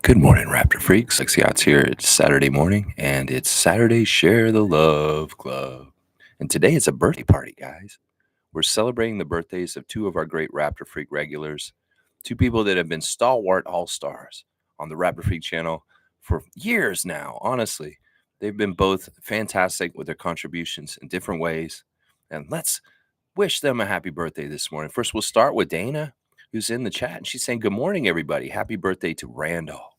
Good morning, Raptor Freaks. Lexi Yachts here. It's Saturday morning, and it's Saturday Share the Love Club. And today it's a birthday party, guys. We're celebrating the birthdays of two of our great Raptor Freak regulars, two people that have been stalwart all-stars on the Raptor Freak channel for years now, honestly. They've been both fantastic with their contributions in different ways. And let's wish them a happy birthday this morning. First, we'll start with Dana, who's in the chat, and she's saying, "Good morning, everybody. Happy birthday to Randolph."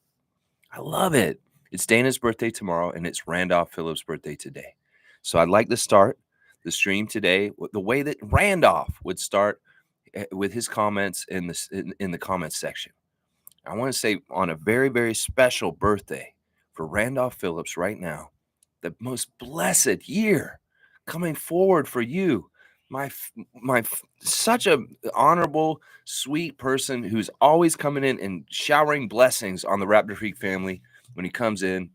I love it. It's Dana's birthday tomorrow, and it's Randolph Phillips' birthday today. So I'd like to start the stream today with the way that Randolph would start with his comments in the comments section. I want to say on a very, very special birthday for Randolph Phillips right now, the most blessed year coming forward for you. Such a honorable, sweet person who's always coming in and showering blessings on the Raptor Freak family. When he comes in,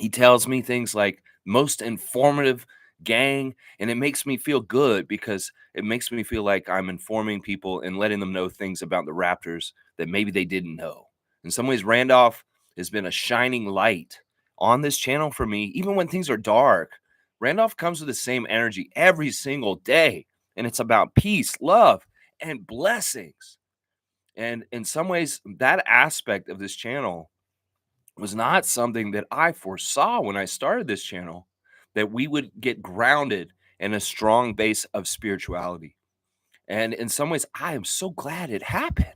he tells me things like most informative gang, and it makes me feel good because it makes me feel like I'm informing people and letting them know things about the Raptors that maybe they didn't know. In some ways, Randolph has been a shining light on this channel for me, even when things are dark. Randolph comes with the same energy every single day, and it's about peace, love, and blessings. And in some ways, that aspect of this channel was not something that I foresaw when I started this channel, that we would get grounded in a strong base of spirituality. And in some ways, I am so glad it happened.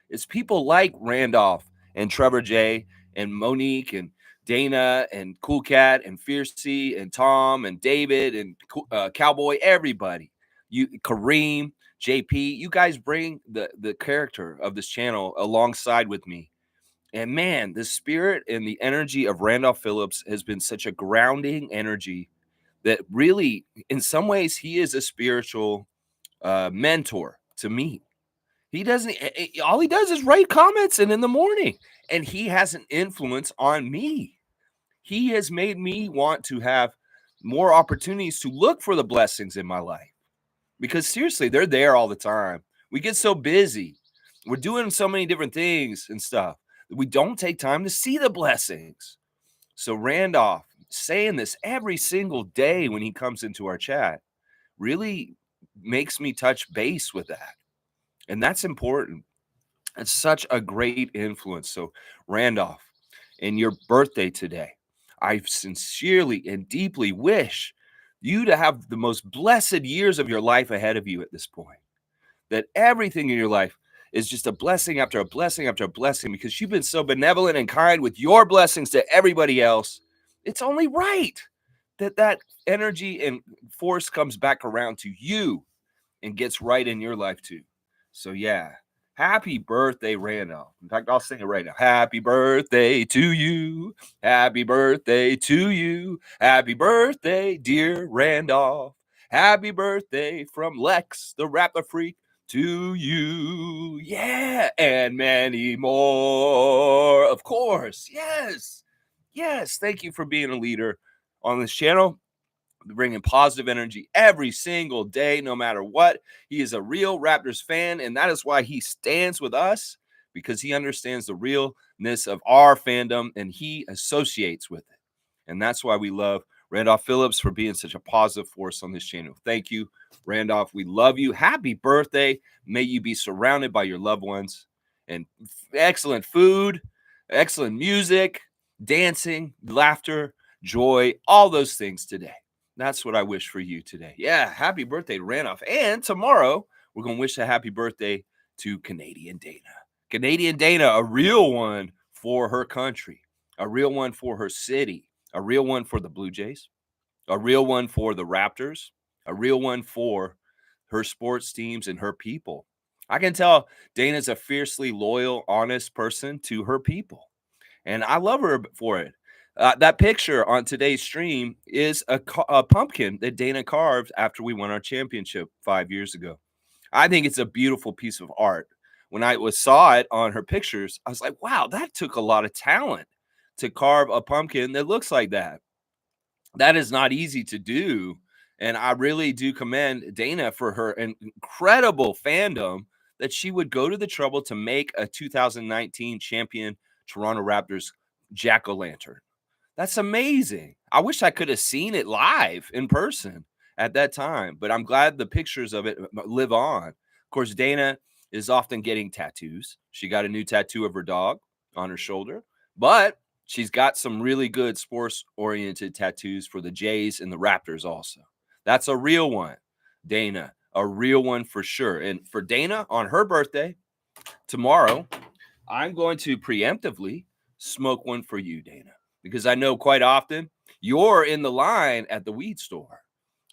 It's people like Randolph and Trevor J and Monique and Dana and Cool Cat and Fiercey and Tom and David and Cowboy, everybody. Kareem, JP, you guys bring the character of this channel alongside with me. And man, the spirit and the energy of Randolph Phillips has been such a grounding energy that really, in some ways, he is a spiritual mentor to me. He doesn't, all he does is write comments and in the morning, and he has an influence on me. He has made me want to have more opportunities to look for the blessings in my life because seriously, they're there all the time. We get so busy. We're doing so many different things and stuff that we don't take time to see the blessings. So Randolph saying this every single day when he comes into our chat really makes me touch base with that. And that's important. It's such a great influence. So Randolph, in your birthday today, I sincerely and deeply wish you to have the most blessed years of your life ahead of you at this point. That everything in your life is just a blessing after a blessing after a blessing because you've been so benevolent and kind with your blessings to everybody else. It's only right that that energy and force comes back around to you and gets right in your life too. So yeah, happy birthday, Randolph. In fact, I'll sing it right now. Happy birthday to you. Happy birthday to you. Happy birthday, dear Randolph. Happy birthday from Lex, the rapper freak, to you. Yeah, and many more. Of course. Yes. Yes. Thank you for being a leader on this channel, bringing positive energy every single day, no matter what. He is a real Raptors fan, and that is why he stands with us, because he understands the realness of our fandom and he associates with it. And that's why we love Randolph Phillips for being such a positive force on this channel. Thank you, Randolph. We love you. Happy birthday. May you be surrounded by your loved ones and excellent food, excellent music, dancing, laughter, joy, all those things today. That's what I wish for you today. Yeah, happy birthday to Randolph. And tomorrow, we're going to wish a happy birthday to Canadian Dana. Canadian Dana, a real one for her country, a real one for her city, a real one for the Blue Jays, a real one for the Raptors, a real one for her sports teams and her people. I can tell Dana's a fiercely loyal, honest person to her people. And I love her for it. That picture on today's stream is a pumpkin that Dana carved after we won our championship 5 years ago. I think it's a beautiful piece of art. When I saw it on her pictures, I was like, wow, that took a lot of talent to carve a pumpkin that looks like that. That is not easy to do. And I really do commend Dana for her incredible fandom that she would go to the trouble to make a 2019 champion Toronto Raptors jack-o'-lantern. That's amazing. I wish I could have seen it live in person at that time, but I'm glad the pictures of it live on. Of course, Dana is often getting tattoos. She got a new tattoo of her dog on her shoulder, but she's got some really good sports-oriented tattoos for the Jays and the Raptors also. That's a real one, Dana, a real one for sure. And for Dana, on her birthday tomorrow, I'm going to preemptively smoke one for you, Dana, because I know quite often you're in the line at the weed store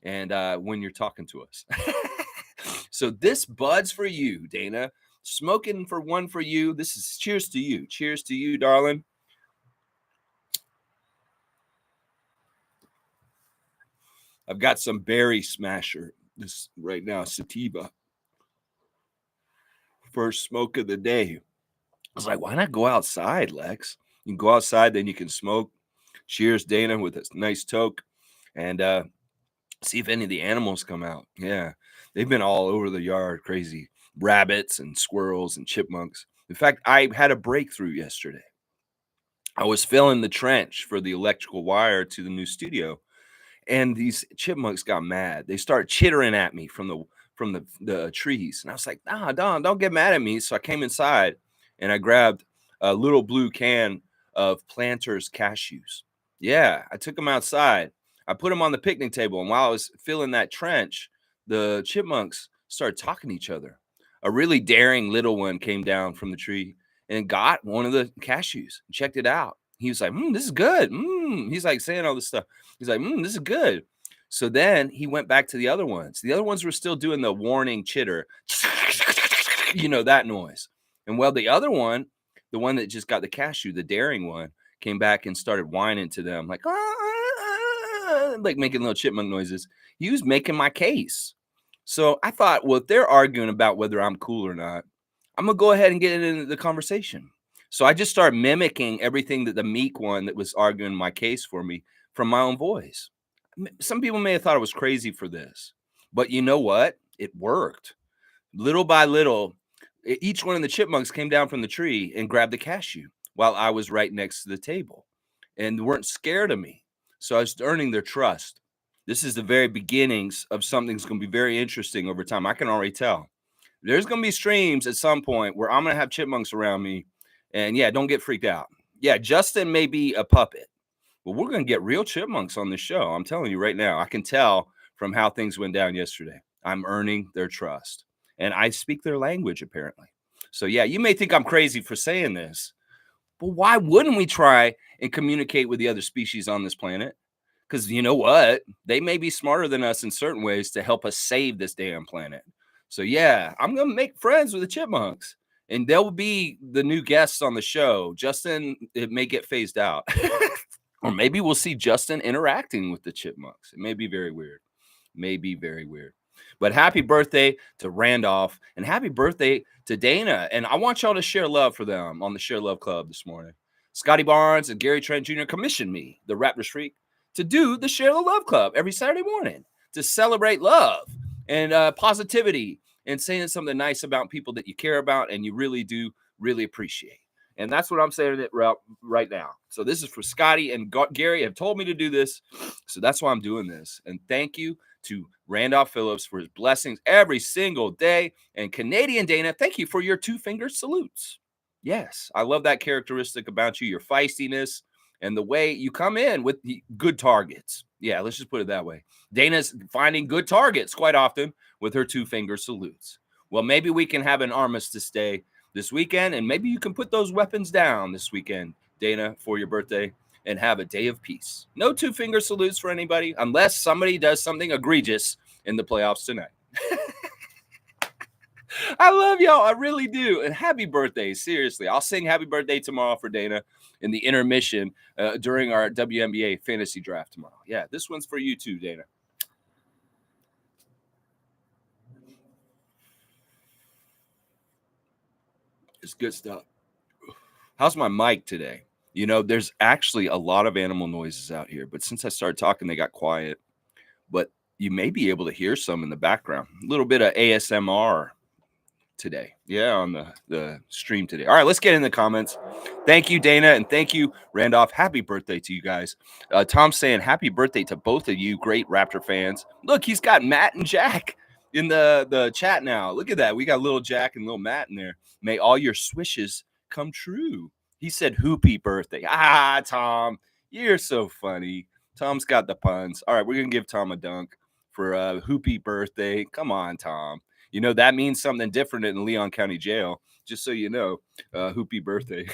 and when you're talking to us. So this bud's for you, Dana. Smoking for one for you. This is cheers to you. Cheers to you, darling. I've got some berry smasher this right now, sativa. First smoke of the day. I was like, why not go outside, Lex? You can go outside, then you can smoke. Cheers, Dana, with a nice toke. And see if any of the animals come out. Yeah, they've been all over the yard, crazy rabbits and squirrels and chipmunks. In fact, I had a breakthrough yesterday. I was filling the trench for the electrical wire to the new studio, and these chipmunks got mad. They started chittering at me from the trees, and I was like, "Nah, don't get mad at me." So I came inside and I grabbed a little blue can of Planters cashews. Yeah, I took them outside. I put them on the picnic table, and while I was filling that trench, the chipmunks started talking to each other. A really daring little one came down from the tree and got one of the cashews and checked it out. He was like, this is good. He's like saying all this stuff. He's like, this is good. So then he went back to the other ones. The other ones were still doing the warning chitter, that noise. And well, the other one, the one that just got the cashew, the daring one, came back and started whining to them like making little chipmunk noises. He was making my case. So I thought, well, if they're arguing about whether I'm cool or not, I'm going to go ahead and get into the conversation. So I just started mimicking everything that the meek one that was arguing my case for me from my own voice. Some people may have thought I was crazy for this, but you know what? It worked. Little by little, each one of the chipmunks came down from the tree and grabbed the cashew while I was right next to the table and weren't scared of me. So I was earning their trust. This is the very beginnings of something that's going to be very interesting over time. I can already tell. There's going to be streams at some point where I'm going to have chipmunks around me. And yeah, don't get freaked out. Yeah, Justin may be a puppet, but we're going to get real chipmunks on the show. I'm telling you right now. I can tell from how things went down yesterday. I'm earning their trust. And I speak their language, apparently. So yeah, you may think I'm crazy for saying this, but why wouldn't we try and communicate with the other species on this planet? Because you know what? They may be smarter than us in certain ways to help us save this damn planet. So yeah, I'm going to make friends with the chipmunks. And they'll be the new guests on the show. Justin, it may get phased out. Or maybe we'll see Justin interacting with the chipmunks. It may be very weird. But happy birthday to Randolph. And happy birthday to Dana. And I want y'all to share love for them on the Share Love Club this morning. Scotty Barnes and Gary Trent Jr. commissioned me, the Raptors Freak, to do the Share the Love Club every Saturday morning to celebrate love and positivity and saying something nice about people that you care about and you really do really appreciate. And that's what I'm saying it right now. So this is for Scotty and Gary have told me to do this. So that's why I'm doing this. And thank you to Randolph Phillips for his blessings every single day. And Canadian Dana, thank you for your 2-finger salutes. Yes, I love that characteristic about you, your feistiness and the way you come in with the good targets. Yeah, let's just put it that way. Dana's finding good targets quite often with her 2-finger salutes. Well, maybe we can have an armistice day this weekend, and maybe you can put those weapons down this weekend, Dana, for your birthday, and have a day of peace. No 2-finger salutes for anybody, unless somebody does something egregious in the playoffs tonight. I love y'all. I really do. And happy birthday. Seriously. I'll sing happy birthday tomorrow for Dana in the intermission during our WNBA fantasy draft tomorrow. Yeah, this one's for you too, Dana. It's good stuff. How's my mic today? You know, there's actually a lot of animal noises out here, but since I started talking, they got quiet. But you may be able to hear some in the background. A little bit of ASMR. today. Yeah, on the stream today. All right, let's get in the comments. Thank you, Dana, and thank you, Randolph. Happy birthday to you guys. Tom's saying happy birthday to both of you, great Raptor fans. Look, he's got Matt and Jack in the chat now. Look at that. We got little Jack and little Matt in there. May all your swishes come true. He said Hoopy birthday. Ah, Tom, you're so funny. Tom's got the puns. All right, we're going to give Tom a dunk for Hoopy birthday. Come on, Tom. You know, that means something different in Leon County Jail, just so you know. Hoopy birthday.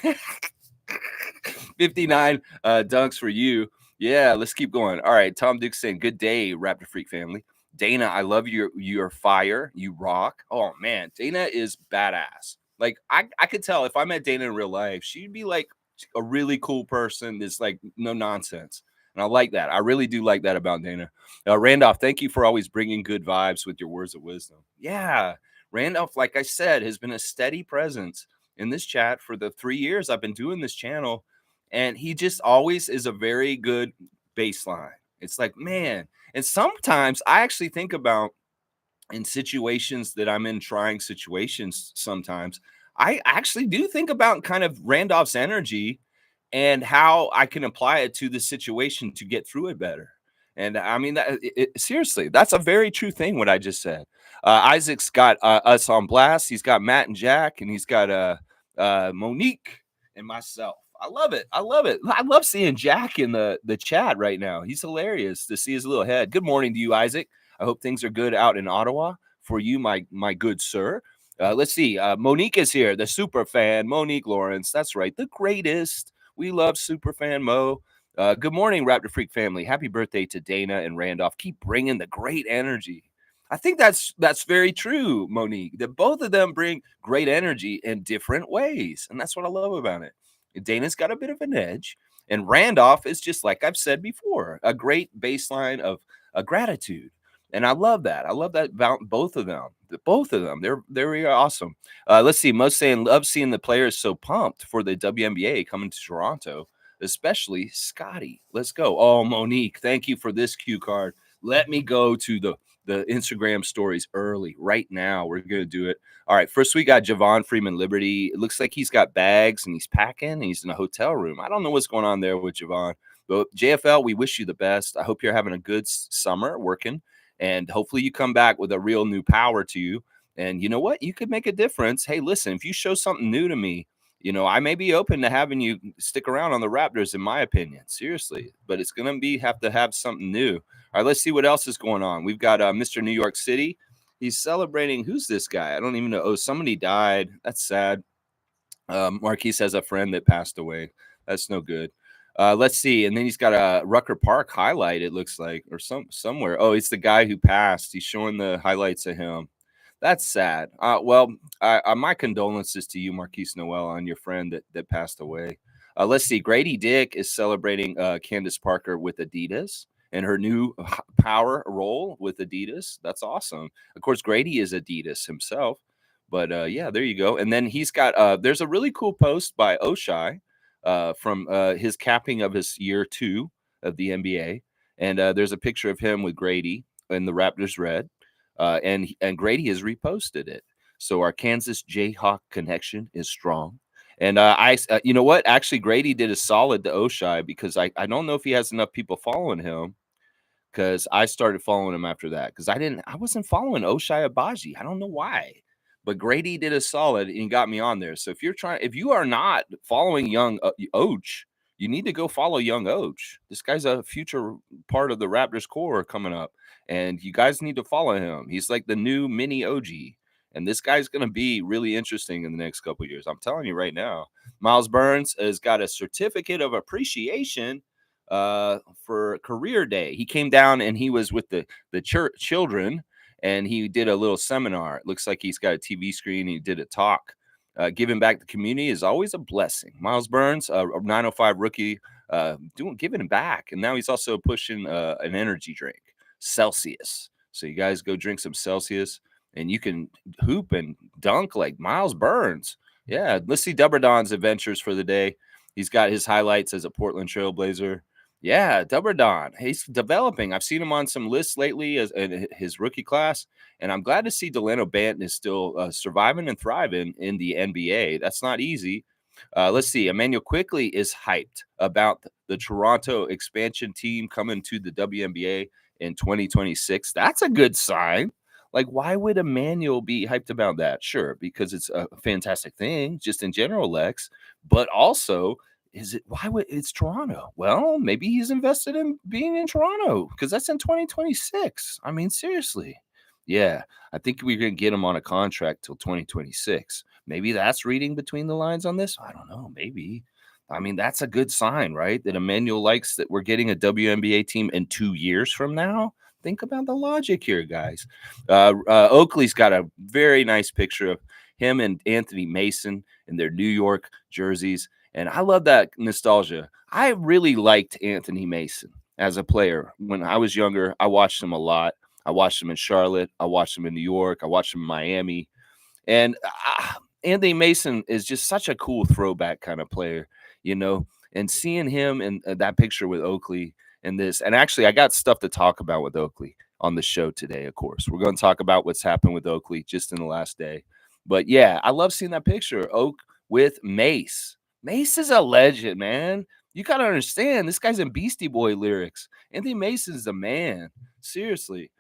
59 dunks for you. Yeah, let's keep going. All right, Tom Duke saying, good day, Raptor Freak family. Dana, I love your fire. You rock. Oh, man, Dana is badass. Like, I could tell if I met Dana in real life, she'd be like a really cool person that's like no nonsense. And I like that. I really do like that about Dana. Randolph, thank you for always bringing good vibes with your words of wisdom. Yeah, Randolph, like I said, has been a steady presence in this chat for the 3 years I've been doing this channel. And he just always is a very good baseline. It's like, man. And sometimes I actually think about in situations that I'm in, trying situations, sometimes I actually do think about kind of Randolph's energy and how I can apply it to the situation to get through it better. And I mean, seriously, that's a very true thing, what I just said. Isaac's got us on blast. He's got Matt and Jack, and he's got Monique and myself. I love it. I love it. I love seeing Jack in the chat right now. He's hilarious to see his little head. Good morning to you, Isaac. I hope things are good out in Ottawa for you, my good sir. Let's see. Monique is here, the super fan, Monique Lawrence. That's right, the greatest. We love super fan Mo. Good morning, Raptor Freak family. Happy birthday to Dana and Randolph. Keep bringing the great energy. I think that's very true, Monique, that both of them bring great energy in different ways. And that's what I love about it. Dana's got a bit of an edge. And Randolph is just, like I've said before, a great baseline of gratitude. And I love that. I love that about both of them. Both of them. They're very awesome. Let's see. Most saying love seeing the players so pumped for the WNBA coming to Toronto, especially Scotty. Let's go. Oh, Monique, thank you for this cue card. Let me go to the Instagram stories early right now. We're going to do it. All right. First, we got Javon Freeman Liberty. It looks like he's got bags and he's packing and he's in a hotel room. I don't know what's going on there with Javon. But JFL, we wish you the best. I hope you're having a good summer working. And hopefully you come back with a real new power to you. And you know what? You could make a difference. Hey, listen, if you show something new to me, you know, I may be open to having you stick around on the Raptors, in my opinion. Seriously. But it's going to have to have something new. All right, let's see what else is going on. We've got Mr. New York City. He's celebrating. Who's this guy? I don't even know. Oh, somebody died. That's sad. Marquise has a friend that passed away. That's no good. Let's see. And then he's got a Rucker Park highlight, it looks like, or somewhere. Oh, it's the guy who passed. He's showing the highlights of him. That's sad. Well, my condolences to you, Marquise Noel, on your friend that passed away. Let's see. Grady Dick is celebrating Candace Parker with Adidas and her new power role with Adidas. That's awesome. Of course, Grady is Adidas himself. But yeah, there you go. And then he's got there's a really cool post by Oshai from his capping of his year 2 of the NBA. And there's a picture of him with Grady in the Raptors red. And Grady has reposted it. So our Kansas Jayhawk connection is strong. And you know what? Actually, Grady did a solid to Oshai because I don't know if he has enough people following him, because I started following him after that, because I wasn't following Oshai Abaji. I don't know why. But Grady did a solid and got me on there. So if you are not following young Och, you need to go follow young Och. This guy's a future part of the Raptors core coming up, and you guys need to follow him. He's like the new mini OG, and this guy's going to be really interesting in the next couple of years. I'm telling you right now. Miles Burns has got a certificate of appreciation for Career Day. He came down and he was with the children. And he did a little seminar. It looks like he's got a TV screen. He did a talk. Giving back to the community is always a blessing. Miles Burns, a 905 rookie, giving back. And now he's also pushing an energy drink, Celsius. So you guys go drink some Celsius, and you can hoop and dunk like Miles Burns. Yeah, let's see Dubber Don's adventures for the day. He's got his highlights as a Portland Trailblazer. Yeah, Don. He's developing. I've seen him on some lists lately as in his rookie class, and I'm glad to see Delano Banton is still surviving and thriving in the NBA. That's not easy. Let's see. Emmanuel Quickly is hyped about the Toronto expansion team coming to the WNBA in 2026. That's a good sign. Like, why would Emmanuel be hyped about that? Sure, because it's a fantastic thing, just in general, Lex, but also is it why would it's Toronto? Well, maybe he's invested in being in Toronto because that's in 2026. I mean, seriously. Yeah, I think we're gonna get him on a contract till 2026. Maybe that's reading between the lines on this. I don't know. Maybe. I mean, that's a good sign, right? That Emmanuel likes that we're getting a WNBA team in 2 years from now. Think about the logic here, guys. Oakley's got a very nice picture of him and Anthony Mason in their New York jerseys. And I love that nostalgia. I really liked Anthony Mason as a player. When I was younger, I watched him a lot. I watched him in Charlotte. I watched him in New York. I watched him in Miami. And Anthony Mason is just such a cool throwback kind of player, you know. And seeing him in that picture with Oakley and this, and actually, I got stuff to talk about with Oakley on the show today, of course. We're going to talk about what's happened with Oakley just in the last day. But yeah, I love seeing that picture. Oak with Mace. Mace is a legend, man. You got to understand, this guy's in Beastie Boy lyrics. Anthony Mason's the man. Seriously.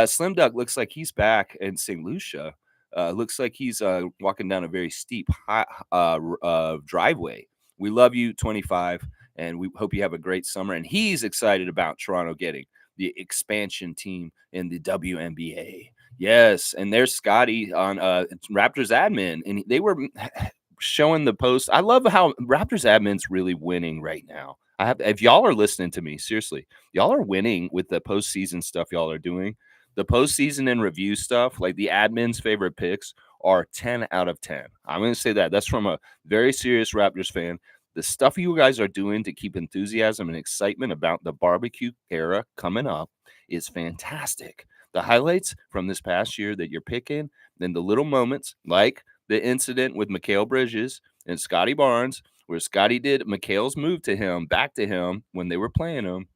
Slim Duck looks like he's back in St. Lucia. Looks like he's walking down a very steep driveway. We love you, 25, and we hope you have a great summer. And he's excited about Toronto getting the expansion team in the WNBA. Yes, and there's Scotty on Raptors admin, and they were showing the post. I love how Raptors admin's really winning right now. If y'all are listening to me, seriously, y'all are winning with the postseason stuff y'all are doing. The postseason and review stuff, like the admin's favorite picks, are 10 out of 10. I'm going to say that. That's from a very serious Raptors fan. The stuff you guys are doing to keep enthusiasm and excitement about the barbecue era coming up is fantastic. The highlights from this past year that you're picking, then the little moments like the incident with Mikal Bridges and Scotty Barnes, where Scotty did Mikhail's move to him, back to him when they were playing him.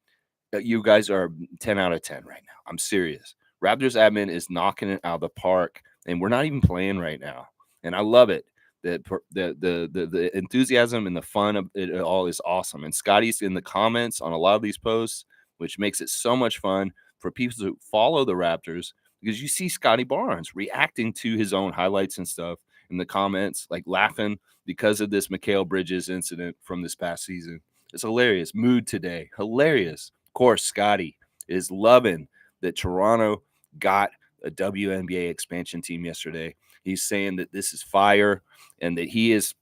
You guys are 10 out of 10 right now. I'm serious. Raptors admin is knocking it out of the park, and we're not even playing right now. And I love it. The enthusiasm and the fun of it all is awesome. And Scotty's in the comments on a lot of these posts, which makes it so much fun for people to follow the Raptors because you see Scotty Barnes reacting to his own highlights and stuff in the comments, like laughing because of this Mikal Bridges incident from this past season. It's hilarious. Mood today. Hilarious. Of course, Scotty is loving that Toronto got a WNBA expansion team yesterday. He's saying that this is fire and that he is,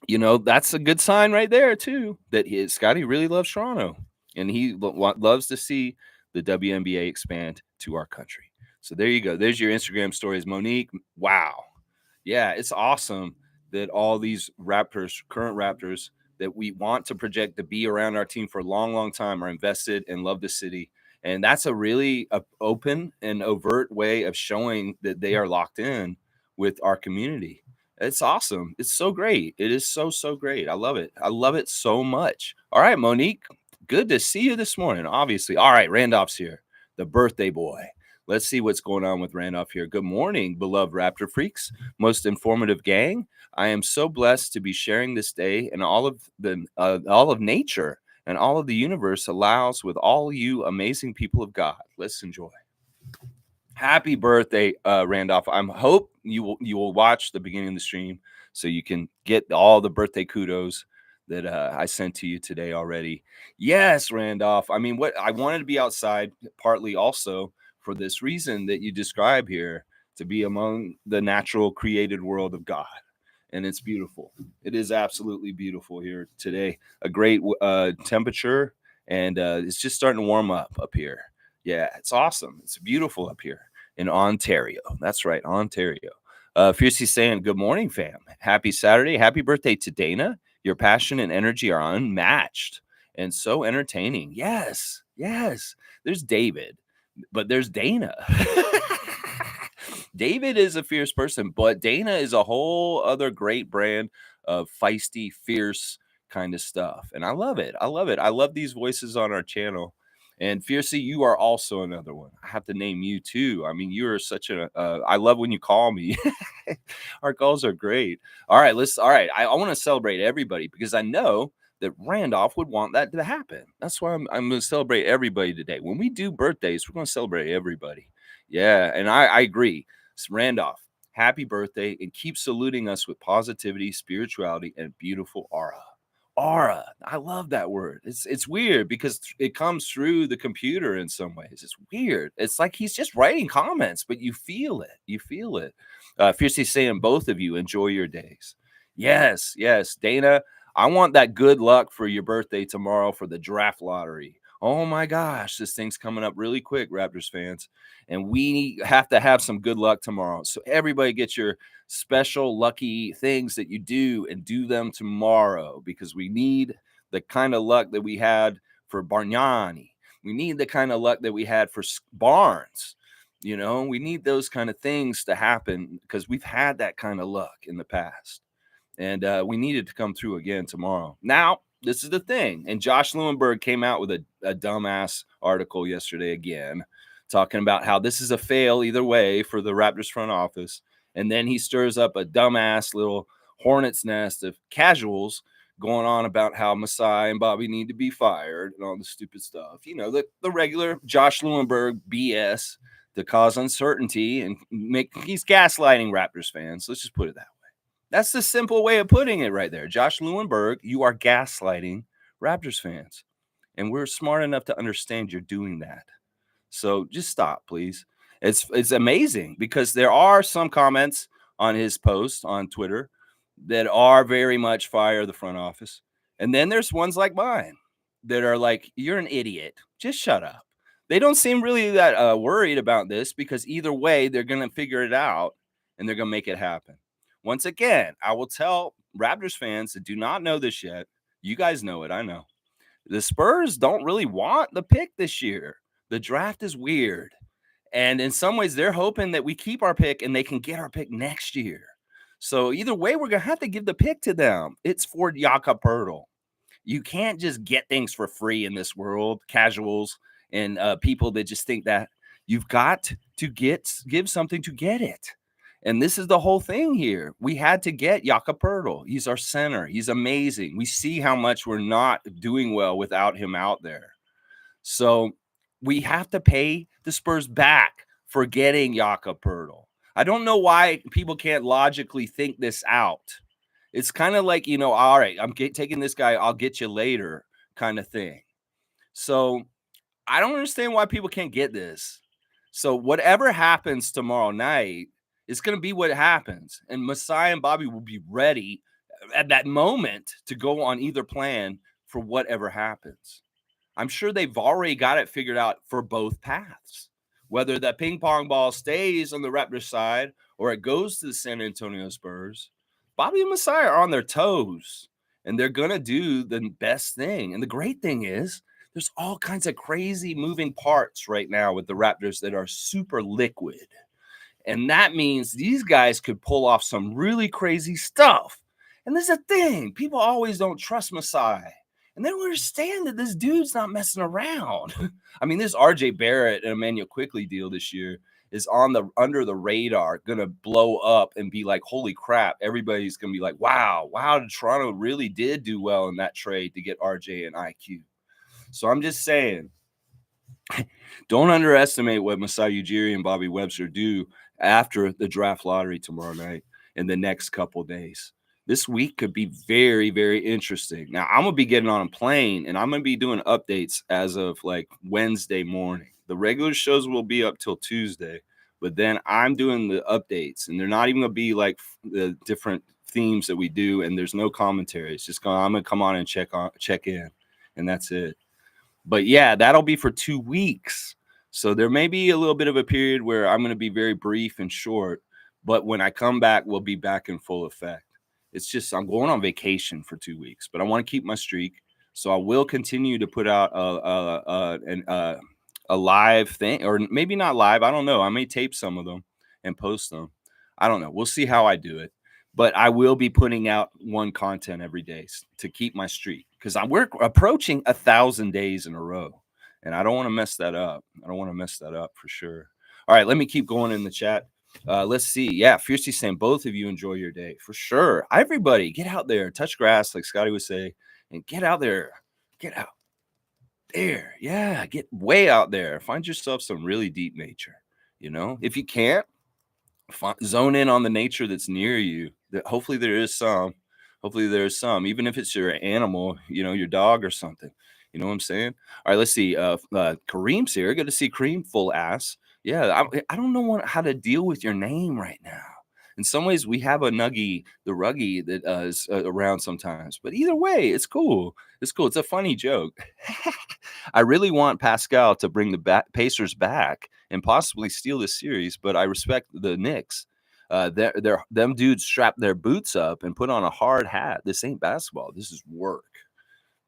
that's a good sign right there, too, that Scotty really loves Toronto and he loves to see the WNBA expand to our country. So there you go. There's your Instagram stories, Monique. Wow. Yeah, it's awesome that all these Raptors, current Raptors, that we want to project to be around our team for a long, long time are invested and love the city. And that's a really open and overt way of showing that they are locked in with our community. It's awesome. It's so great. It is so, so great. I love it. I love it so much. All right, Monique, good to see you this morning, obviously. All right, Randolph's here, the birthday boy. Let's see what's going on with Randolph here. Good morning, beloved Raptor freaks, most informative gang. I am so blessed to be sharing this day and all of nature and all of the universe allows with all you amazing people of God. Let's enjoy. Happy birthday, Randolph. I hope you will watch the beginning of the stream so you can get all the birthday kudos that I sent to you today already. Yes, Randolph. I mean, what I wanted to be outside partly also for this reason that you describe here, to be among the natural created world of God. And it's beautiful. It is absolutely beautiful here today. A great temperature, and it's just starting to warm up here. Yeah, it's awesome. It's beautiful up here in Ontario. That's right, Ontario. Fiercely saying, good morning, fam. Happy Saturday. Happy birthday to Dana. Your passion and energy are unmatched and so entertaining. Yes, yes. There's David, but there's Dana. David is a fierce person, but Dana is a whole other great brand of feisty, fierce kind of stuff. And I love it. I love it. I love these voices on our channel. And Fiercey, you are also another one. I have to name you too. I mean, you are such a. I love when you call me. Our calls are great. All right, all right. I want to celebrate everybody because I know that Randolph would want that to happen. That's why I'm going to celebrate everybody today. When we do birthdays, we're going to celebrate everybody. Yeah, and I agree. It's Randolph, happy birthday, and keep saluting us with positivity, spirituality, and beautiful aura. Aura. I love that word. It's weird because it comes through the computer in some ways. It's weird. It's like he's just writing comments, but you feel it. You feel it. Fiercely saying, both of you enjoy your days. Yes, yes. Dana, I want that good luck for your birthday tomorrow for the draft lottery. Oh my gosh, this thing's coming up really quick, Raptors fans. And we have to have some good luck tomorrow. So everybody get your special lucky things that you do and do them tomorrow because we need the kind of luck that we had for Bargnani. We need the kind of luck that we had for Barnes. You know, we need those kind of things to happen because we've had that kind of luck in the past. And we needed to come through again tomorrow. Now, this is the thing. And Josh Lewenberg came out with a dumbass article yesterday again, talking about how this is a fail either way for the Raptors front office. And then he stirs up a dumbass little hornet's nest of casuals going on about how Masai and Bobby need to be fired and all the stupid stuff. You know, the regular Josh Lewenberg BS to cause uncertainty and he's gaslighting Raptors fans. Let's just put it that way. That's the simple way of putting it right there. Josh Lewenberg, you are gaslighting Raptors fans. And we're smart enough to understand you're doing that. So just stop, please. It's amazing because there are some comments on his post on Twitter that are very much fire the front office. And then there's ones like mine that are like, you're an idiot. Just shut up. They don't seem really that worried about this because either way, they're going to figure it out and they're going to make it happen. Once again, I will tell Raptors fans that do not know this yet. You guys know it. I know. The Spurs don't really want the pick this year. The draft is weird. And in some ways, they're hoping that we keep our pick and they can get our pick next year. So either way, we're going to have to give the pick to them. It's for Jakob Poeltl. You can't just get things for free in this world, casuals and people that just think that. You've got to give something to get it. And this is the whole thing here. We had to get Jakob Poeltl. He's our center. He's amazing. We see how much we're not doing well without him out there. So we have to pay the Spurs back for getting Jakob Poeltl. I don't know why people can't logically think this out. It's kind of like, you know, all right, I'm taking this guy. I'll get you later kind of thing. So I don't understand why people can't get this. So whatever happens tomorrow night, it's going to be what happens. And Masai and Bobby will be ready at that moment to go on either plan for whatever happens. I'm sure they've already got it figured out for both paths. Whether that ping pong ball stays on the Raptors side or it goes to the San Antonio Spurs, Bobby and Masai are on their toes. And they're going to do the best thing. And the great thing is there's all kinds of crazy moving parts right now with the Raptors that are super liquid. And that means these guys could pull off some really crazy stuff. And there's a thing. People always don't trust Masai. And they don't understand that this dude's not messing around. I mean, this RJ Barrett and Emmanuel Quickley deal this year is under the radar, going to blow up and be like, holy crap. Everybody's going to be like, wow, Toronto really did do well in that trade to get RJ and IQ. So I'm just saying, don't underestimate what Masai Ujiri and Bobby Webster do after the draft lottery tomorrow night in the next couple days. This week could be very, very interesting. Now, I'm going to be getting on a plane, and I'm going to be doing updates as of like Wednesday morning. The regular shows will be up till Tuesday, but then I'm doing the updates, and they're not even going to be like the different themes that we do, and there's no commentary. It's just I'm going to come on and check in, and that's it. But yeah, that'll be for 2 weeks. So there may be a little bit of a period where I'm going to be very brief and short, but when I come back, we'll be back in full effect. It's just I'm going on vacation for 2 weeks, but I want to keep my streak. So I will continue to put out a live thing, or maybe not live. I don't know. I may tape some of them and post them. I don't know. We'll see how I do it. but I will be putting out one content every day to keep my streak, because we're approaching 1,000 days in a row, and I don't want to mess that up. I don't want to mess that up for sure. All right, let me keep going in the chat. Let's see. Yeah, Fiercely saying both of you enjoy your day for sure. Everybody, get out there, touch grass, like Scotty would say, and get out there. Get out there. Yeah, get way out there. Find yourself some really deep nature. If you can't, zone in on the nature that's near you. Hopefully there is some. Even if it's your animal, your dog or something. You know what I'm saying? All right, let's see. Kareem's here. Good to see Kareem, full ass. Yeah, I don't know how to deal with your name right now. In some ways, we have a Nuggy, the Ruggy, that is around sometimes. But either way, it's cool. It's cool. It's a funny joke. I really want Pascal to bring the Pacers back and possibly steal this series, but I respect the Knicks. Them dudes strap their boots up and put on a hard hat. This ain't basketball. This is work.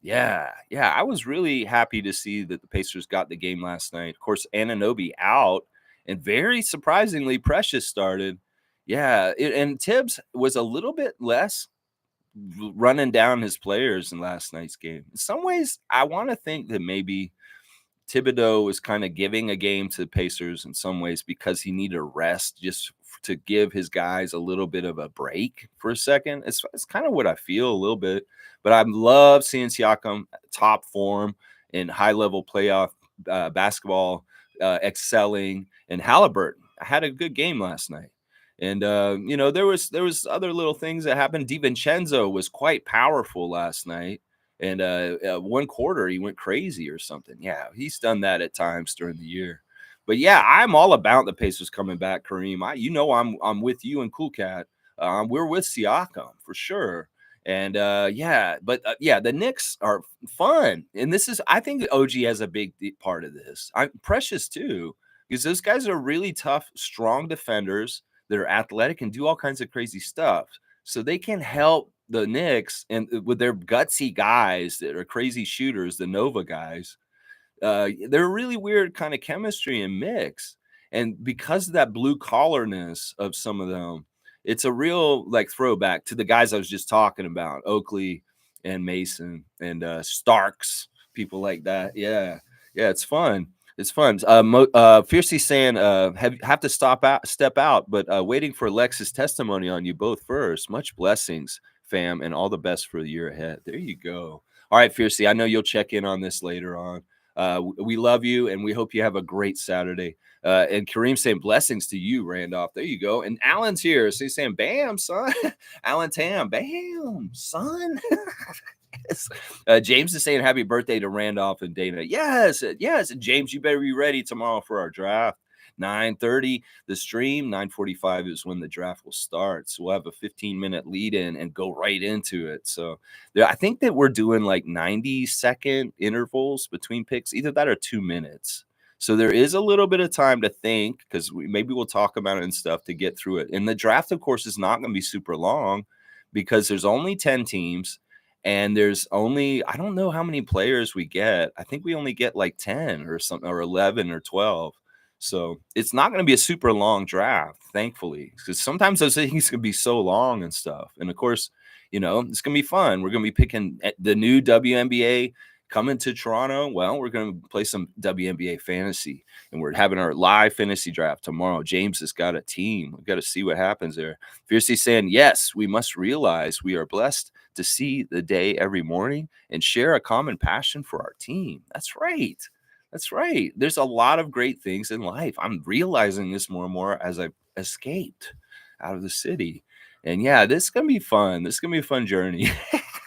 Yeah. I was really happy to see that the Pacers got the game last night. Of course, Anunoby out, and very surprisingly, Precious started. Yeah, and Tibbs was a little bit less running down his players in last night's game. In some ways, I want to think that maybe Thibodeau was kind of giving a game to the Pacers in some ways because he needed a rest, just to give his guys a little bit of a break for a second. It's kind of what I feel a little bit, but I love seeing Siakam top form in high-level playoff basketball, excelling, and Halliburton. I had a good game last night. And there was other little things that happened. DiVincenzo was quite powerful last night. And one quarter, he went crazy or something. Yeah, he's done that at times during the year. But yeah, I'm all about the Pacers coming back, Kareem. I'm with you and Cool Cat. We're with Siakam for sure. And the Knicks are fun. And I think OG has a big part of this. I'm Precious too, because those guys are really tough, strong defenders that are athletic and do all kinds of crazy stuff. So they can help the Knicks, and with their gutsy guys that are crazy shooters, the Nova guys. They're really weird kind of chemistry and mix. And because of that blue collarness of some of them, it's a real throwback to the guys I was just talking about, Oakley and Mason and Starks, people like that. Yeah, it's fun. It's fun. Fiercely saying, have to step out, but waiting for Lex's testimony on you both first. Much blessings, fam, and all the best for the year ahead. There you go. All right, Fiercely, I know you'll check in on this later on. We love you, and we hope you have a great Saturday. And Kareem saying blessings to you, Randolph. There you go. And Alan's here. So he's saying, bam, son. Alan Tam, bam, son. Yes. James is saying happy birthday to Randolph and Dana. Yes. And James, you better be ready tomorrow for our draft. 9:30 the stream. 9:45 is when the draft will start. So we'll have a 15-minute lead in and go right into it. So I think that we're doing 90-second intervals between picks, either that or 2 minutes. So there is a little bit of time to think, because maybe we'll talk about it and stuff to get through it. And the draft, of course, is not going to be super long because there's only 10 teams. And there's only, I don't know how many players we get. I think we only get 10 or something, or 11 or 12. So it's not going to be a super long draft, thankfully, because sometimes those things can be so long and stuff. And of course, it's going to be fun. We're going to be picking the new WNBA coming to Toronto. Well, we're going to play some WNBA fantasy, and we're having our live fantasy draft tomorrow. James has got a team. We've got to see what happens there. Fiercely saying, yes, we must realize we are blessed to see the day every morning and share a common passion for our team. That's right. There's a lot of great things in life. I'm realizing this more and more as I've escaped out of the city. And yeah, this is going to be fun. This is going to be a fun journey.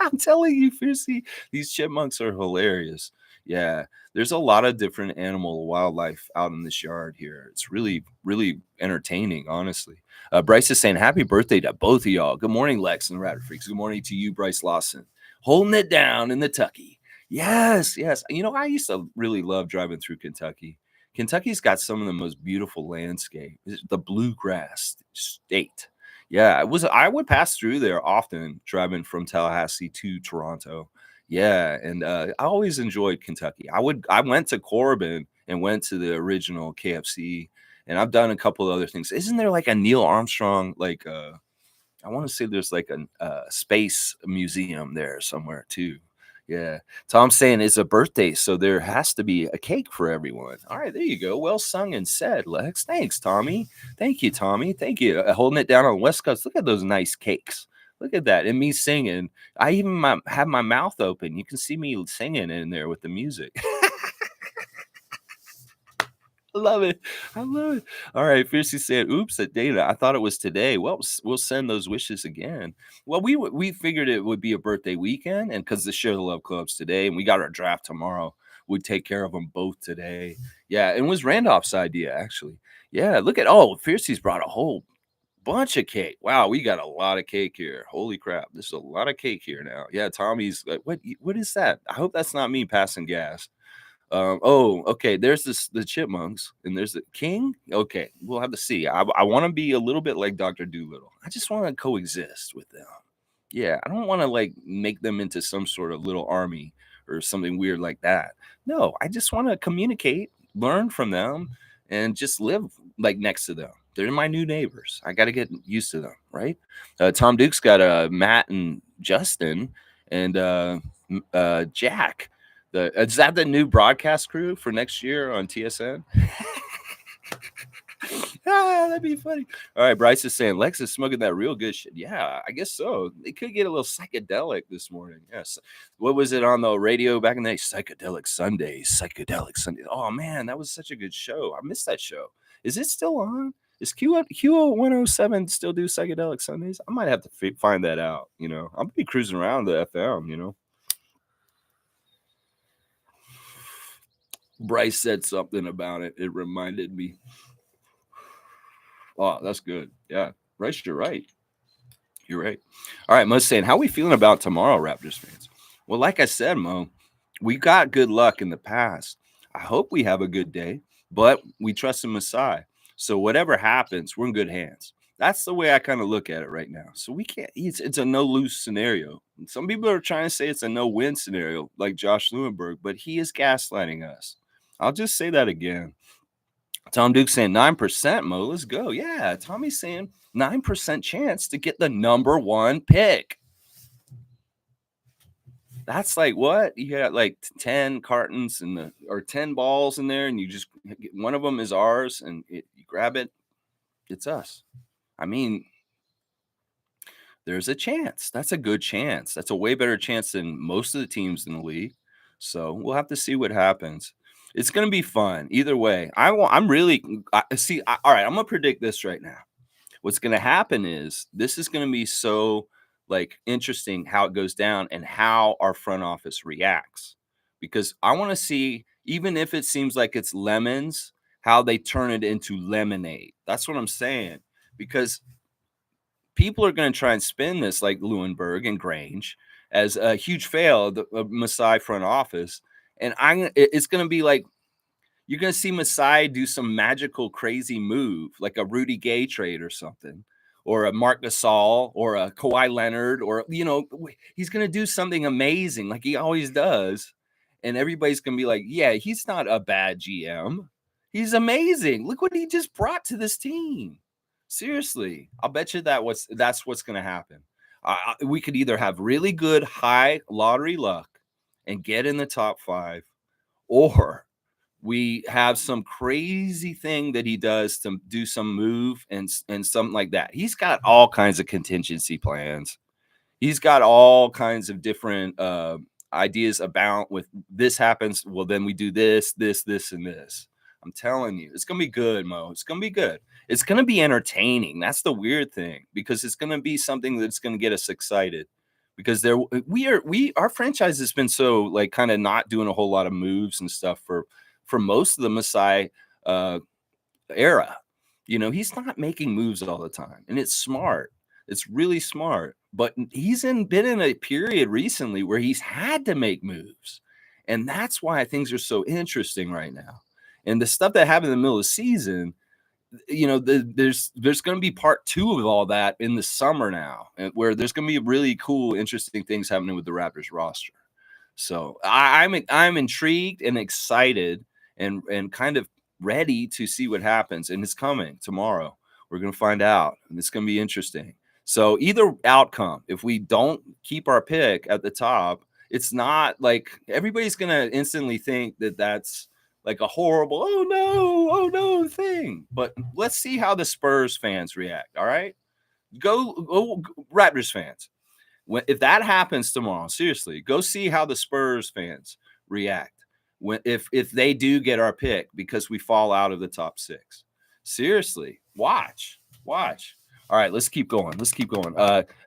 I'm telling you, Fiercely, these chipmunks are hilarious. Yeah, there's a lot of different wildlife out in this yard here. It's really, really entertaining, honestly. Bryce is saying, happy birthday to both of y'all. Good morning, Lex and Rabbit Freaks. Good morning to you, Bryce Lawson. Holding it down in the Tucky. Yes. I used to really love driving through Kentucky. Kentucky's got some of the most beautiful landscape. It's the bluegrass state. Yeah, I would pass through there often driving from Tallahassee to Toronto. Yeah, and I always enjoyed Kentucky. I went to Corbin and went to the original KFC, and I've done a couple of other things. Isn't there a Neil Armstrong I want to say there's like a space museum there somewhere too. Yeah. Tom's saying it's a birthday, so there has to be a cake for everyone. All right, there you go. Well sung and said, Lex. Thanks, Tommy. Thank you, Tommy. Thank you. Holding it down on the West Coast. Look at those nice cakes. Look at that. And me singing. I even have my mouth open. You can see me singing in there with the music. I love it. I love it. All right. Fiercely said, oops, at Data. I thought it was today. Well, we'll send those wishes again. Well, we figured it would be a birthday weekend, and because the Share the Love Club's today, and we got our draft tomorrow, we'd take care of them both today. Yeah. And it was Randolph's idea, actually. Yeah. Look at, Fiercely's brought a whole bunch of cake. Wow. We got a lot of cake here. Holy crap. There's a lot of cake here now. Yeah. Tommy's like, what is that? I hope that's not me passing gas. Okay. There's the chipmunks, and there's the king. Okay, we'll have to see. I want to be a little bit like Dr. Doolittle. I just want to coexist with them. Yeah, I don't want to like make them into some sort of little army or something weird like that. No, I just want to communicate, learn from them, and just live like next to them. They're my new neighbors. I got to get used to them, right? Tom Duke's got Matt and Justin and Jack. Is that the new broadcast crew for next year on TSN? That'd be funny. All right, Bryce is saying Lex is smoking that real good shit. Yeah, I guess so. They could get a little psychedelic this morning. Yes. What was it on the radio back in the day? Psychedelic Sundays. Psychedelic Sundays. Oh man, that was such a good show. I missed that show. Is it still on? Is Q107 still do psychedelic Sundays? I might have to find that out. I'll be cruising around the FM. Bryce said something about it. It reminded me. Oh, that's good. Yeah. Bryce, you're right. You're right. All right, Mo's saying, how are we feeling about tomorrow, Raptors fans? Well, like I said, Mo, we got good luck in the past. I hope we have a good day, but we trust in Messiah. So whatever happens, we're in good hands. That's the way I kind of look at it right now. So we can't, it's a no-lose scenario. Some people are trying to say it's a no-win scenario, like Josh Lewenberg, but he is gaslighting us. I'll just say that again. Tom Duke saying 9%, Mo. Let's go. Yeah, Tommy's saying 9% chance to get the number one pick. That's like what? You got like 10 cartons or 10 balls in there, and you just one of them is ours, and you grab it. It's us. I mean, there's a chance. That's a good chance. That's a way better chance than most of the teams in the league. So we'll have to see what happens. It's going to be fun either way. I'm really see. All right, I'm going to predict this right now. What's going to happen is this is going to be so like interesting how it goes down and how our front office reacts, because I want to see, even if it seems like it's lemons, how they turn it into lemonade. That's what I'm saying, because people are going to try and spin this like Lewenberg and Grange as a huge fail of the Masai front office. And it's going to be like, you're going to see Masai do some magical, crazy move, like a Rudy Gay trade or something, or a Mark Gasol or a Kawhi Leonard, or, he's going to do something amazing like he always does. And everybody's going to be like, yeah, he's not a bad GM. He's amazing. Look what he just brought to this team. Seriously, I'll bet you that's what's going to happen. We could either have really good high lottery luck and get in the top 5, or we have some crazy thing that he does to do some move and something like that. He's got all kinds of contingency plans. He's got all kinds of different ideas about, with this happens, well, then we do this, and this. I'm telling you, it's going to be good, Mo. It's going to be good. It's going to be entertaining. That's the weird thing, because it's going to be something that's going to get us excited, because our franchise has been so like kind of not doing a whole lot of moves and stuff for most of the Masai era. He's not making moves all the time, and it's smart. It's really smart. But he's been in a period recently where he's had to make moves, and that's why things are so interesting right now. And the stuff that happened in the middle of the season, there's going to be part 2 of all that in the summer now, and where there's going to be really cool, interesting things happening with the Raptors roster. So I'm intrigued and excited and kind of ready to see what happens. And it's coming tomorrow. We're going to find out, and it's going to be interesting. So either outcome, if we don't keep our pick at the top, it's not like everybody's gonna instantly think that that's like a horrible oh no thing. But let's see how the Spurs fans react. All right, go Raptors fans. If that happens tomorrow, seriously, go see how the Spurs fans react when if they do get our pick because we fall out of the top 6. Seriously, watch. All right, let's keep going. Let's keep going.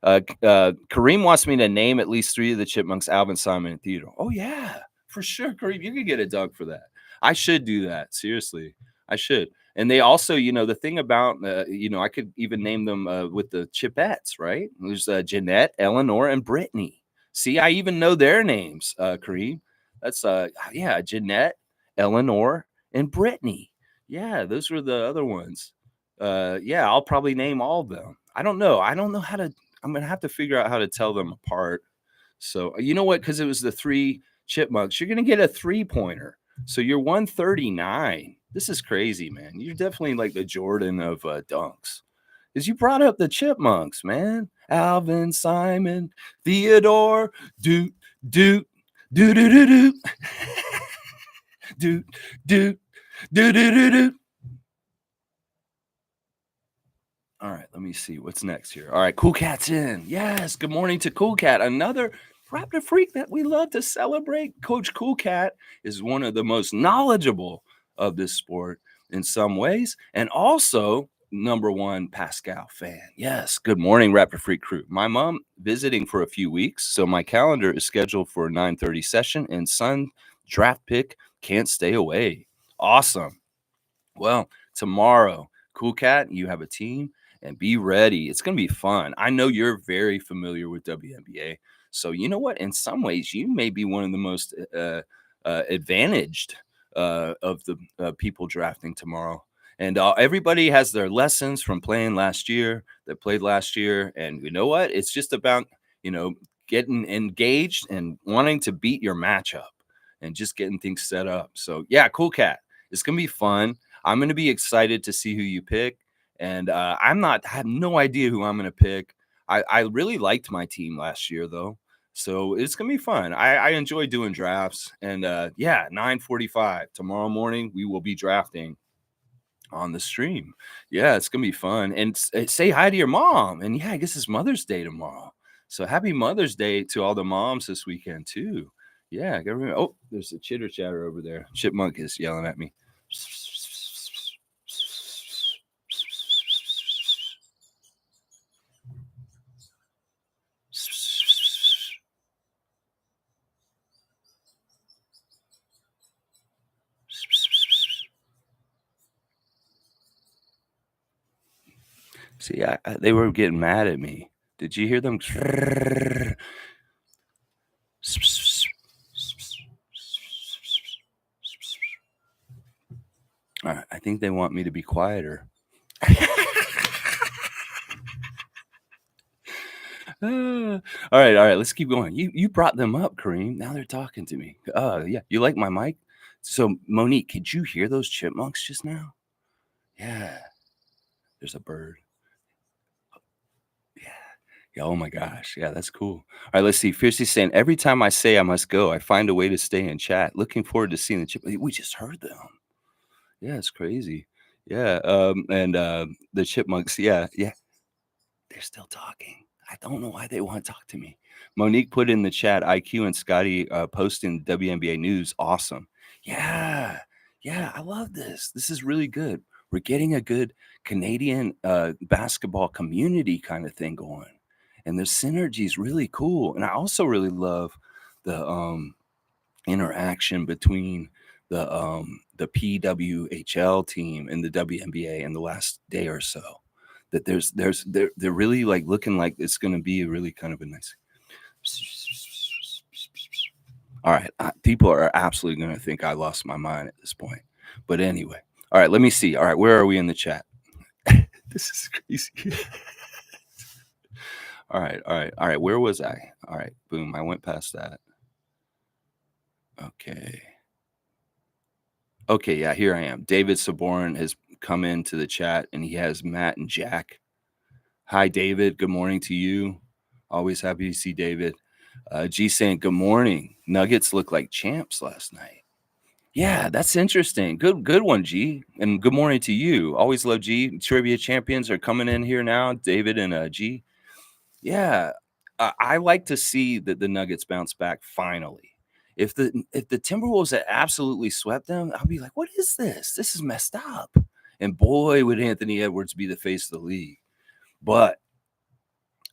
Kareem wants me to name at least 3 of the Chipmunks: Alvin, Simon, and Theodore. Oh yeah, for sure, Kareem. You could get a dunk for that. I should do that. Seriously, I should. And they also, the thing about, I could even name them with the Chipettes, right? There's Jeanette, Eleanor, and Brittany. See, I even know their names, Kareem. That's, yeah, Jeanette, Eleanor, and Brittany. Yeah, those were the other ones. Yeah, I'll probably name all of them. I don't know. How to, I'm going to have to figure out how to tell them apart. So, you know what? Because it was the 3 Chipmunks, you're going to get a 3-pointer. So you're 139. This is crazy, man. You're definitely like the Jordan of dunks. Because you brought up the Chipmunks, man. Alvin, Simon, Theodore, doot, doot, doot, doot, doot, doot, doot, doot, doot, doot, doot. All right, let me see what's next here. All right, Cool Cat's in. Yes, good morning to Cool Cat. Another Raptor freak that we love to celebrate. Coach Cool Cat is one of the most knowledgeable of this sport in some ways, and also number 1 Pascal fan. Yes, good morning, Raptor Freak crew. My mom visiting for a few weeks, so my calendar is scheduled for a 9:30 session, and son draft pick can't stay away. Awesome. Well, tomorrow, Cool Cat, you have a team and be ready. It's going to be fun. I know you're very familiar with WNBA. So, you know what? In some ways, you may be one of the most advantaged of the people drafting tomorrow. And everybody has their lessons from playing last year, that played last year. And you know what? It's just about, getting engaged and wanting to beat your matchup and just getting things set up. So, yeah, Cool Cat. It's going to be fun. I'm going to be excited to see who you pick. And I have no idea who I'm going to pick. I really liked my team last year, though. So it's going to be fun. I enjoy doing drafts. And yeah, 9:45 tomorrow morning, we will be drafting on the stream. Yeah, it's going to be fun. And say hi to your mom. And yeah, I guess it's Mother's Day tomorrow. So happy Mother's Day to all the moms this weekend, too. Yeah, I gotta remember. Oh, there's a chitter chatter over there. Chipmunk is yelling at me. See, they were getting mad at me. Did you hear them? All right, I think they want me to be quieter. All right. Let's keep going. You brought them up, Kareem. Now they're talking to me. Yeah. You like my mic? So, Monique, could you hear those chipmunks just now? Yeah. There's a bird. Yeah. Yeah. Oh my gosh. Yeah, that's cool. All right. Let's see. Fiercey's saying every time I say I must go, I find a way to stay in chat. Looking forward to seeing the chip. We just heard them. Yeah, it's crazy. Yeah. And the chipmunks. Yeah. Yeah. They're still talking. I don't know why they want to talk to me. Monique put in the chat, IQ and Scotty posting WNBA news. Awesome. Yeah. Yeah. I love this. This is really good. We're getting a good Canadian basketball community kind of thing going. And the synergy is really cool. And I also really love the interaction between the PWHL team and the WNBA in the last day or so. That they're really like looking like it's going to be really kind of a nice. All right, people are absolutely going to think I lost my mind at this point. But anyway, all right, let me see. All right, where are we in the chat? This is crazy. All right. Where was I? All right, boom. I went past that. Okay, yeah, here I am. David Saborin has come into the chat, and he has Matt and Jack. Hi, David. Good morning to you. Always happy to see David. G saying, good morning. Nuggets look like champs last night. Yeah, that's interesting. Good one, G. And good morning to you. Always love G. Trivia champions are coming in here now, David and G. Yeah, I like to see that the Nuggets bounce back finally. If the Timberwolves had absolutely swept them, I'll be like, what is this? This is messed up. And boy, would Anthony Edwards be the face of the league. But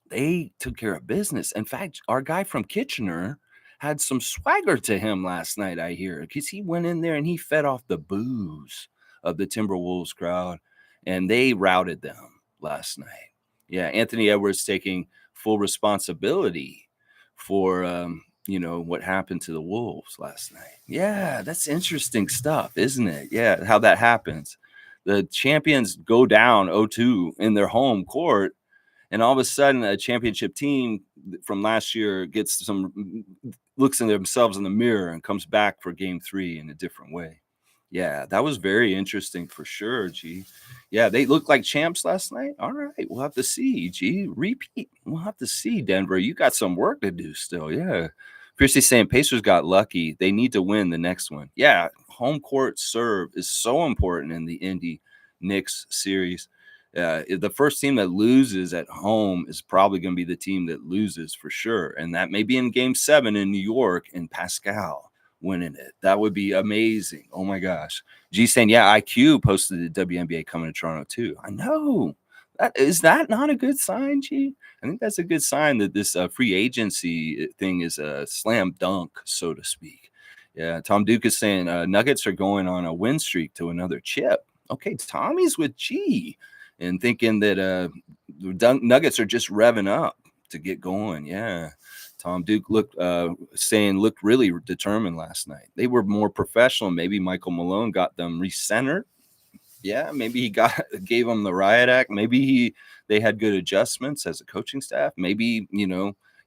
they took care of business. In fact, our guy from Kitchener had some swagger to him last night, I hear, because he went in there and he fed off the boos of the Timberwolves crowd, and they routed them last night. Yeah, Anthony Edwards taking full responsibility for what happened to the Wolves last night. Yeah, that's interesting stuff, isn't it? Yeah, how that happens. The champions go down 0-2 in their home court, and all of a sudden a championship team from last year gets some looks in themselves in the mirror and comes back for game 3 in a different way. Yeah, that was very interesting for sure, G. Yeah, they looked like champs last night. All right, we'll have to see, G. Repeat. We'll have to see, Denver. You got some work to do still. Yeah. Fiercely saying Pacers got lucky. They need to win the next one. Yeah, home court serve is so important in the Indy Knicks series. The first team that loses at home is probably going to be the team that loses for sure. And that may be in game 7 in New York and Pascal winning it. That would be amazing. Oh my gosh. G saying, yeah, IQ posted the WNBA coming to Toronto too. I know. Is that not a good sign, G? I think that's a good sign that this free agency thing is a slam dunk, so to speak. Yeah, Tom Duke is saying Nuggets are going on a win streak to another chip. Okay, Tommy's with G and thinking that the Nuggets are just revving up to get going. Yeah. Tom Duke looked really determined last night. They were more professional. Maybe Michael Malone got them recentered. Yeah, maybe he gave them the riot act. Maybe they had good adjustments as a coaching staff. Maybe,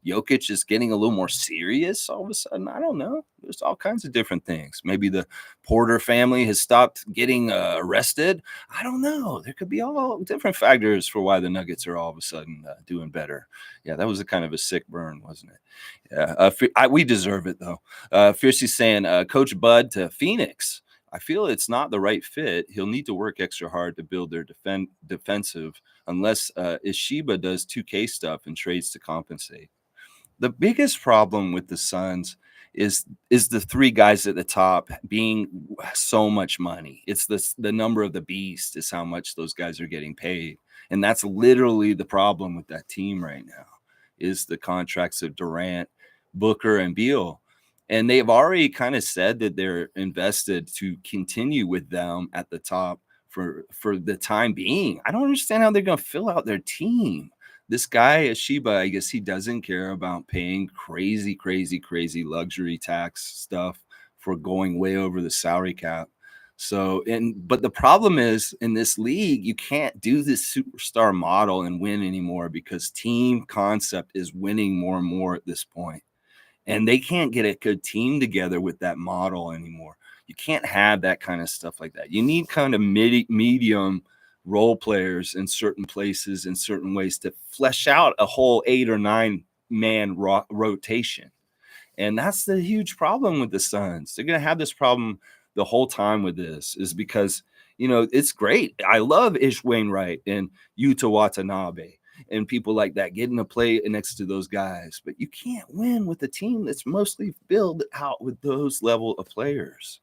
Jokic is getting a little more serious all of a sudden. I don't know. There's all kinds of different things. Maybe the Porter family has stopped getting arrested. I don't know. There could be all different factors for why the Nuggets are all of a sudden doing better. Yeah, that was a kind of a sick burn, wasn't it? Yeah, we deserve it, though. Fiercely saying, Coach Bud to Phoenix. I feel it's not the right fit. He'll need to work extra hard to build their defensive unless Ishiba does 2K stuff and trades to compensate. The biggest problem with the Suns is the 3 guys at the top being so much money. It's the number of the beast is how much those guys are getting paid. And that's literally the problem with that team right now is the contracts of Durant, Booker, and Beal. And they've already kind of said that they're invested to continue with them at the top for the time being. I don't understand how they're going to fill out their team. This guy, Ashiba, I guess he doesn't care about paying crazy luxury tax stuff for going way over the salary cap. So, but the problem is in this league, you can't do this superstar model and win anymore because team concept is winning more and more at this point. And they can't get a good team together with that model anymore. You can't have that kind of stuff like that. You need kind of medium role players in certain places in certain ways to flesh out a whole 8 or 9 man rotation. And that's the huge problem with the Suns. They're going to have this problem the whole time with this is because, it's great. I love Ish Wainwright and Yuta Watanabe and people like that getting to play next to those guys. But you can't win with a team that's mostly built out with those level of players.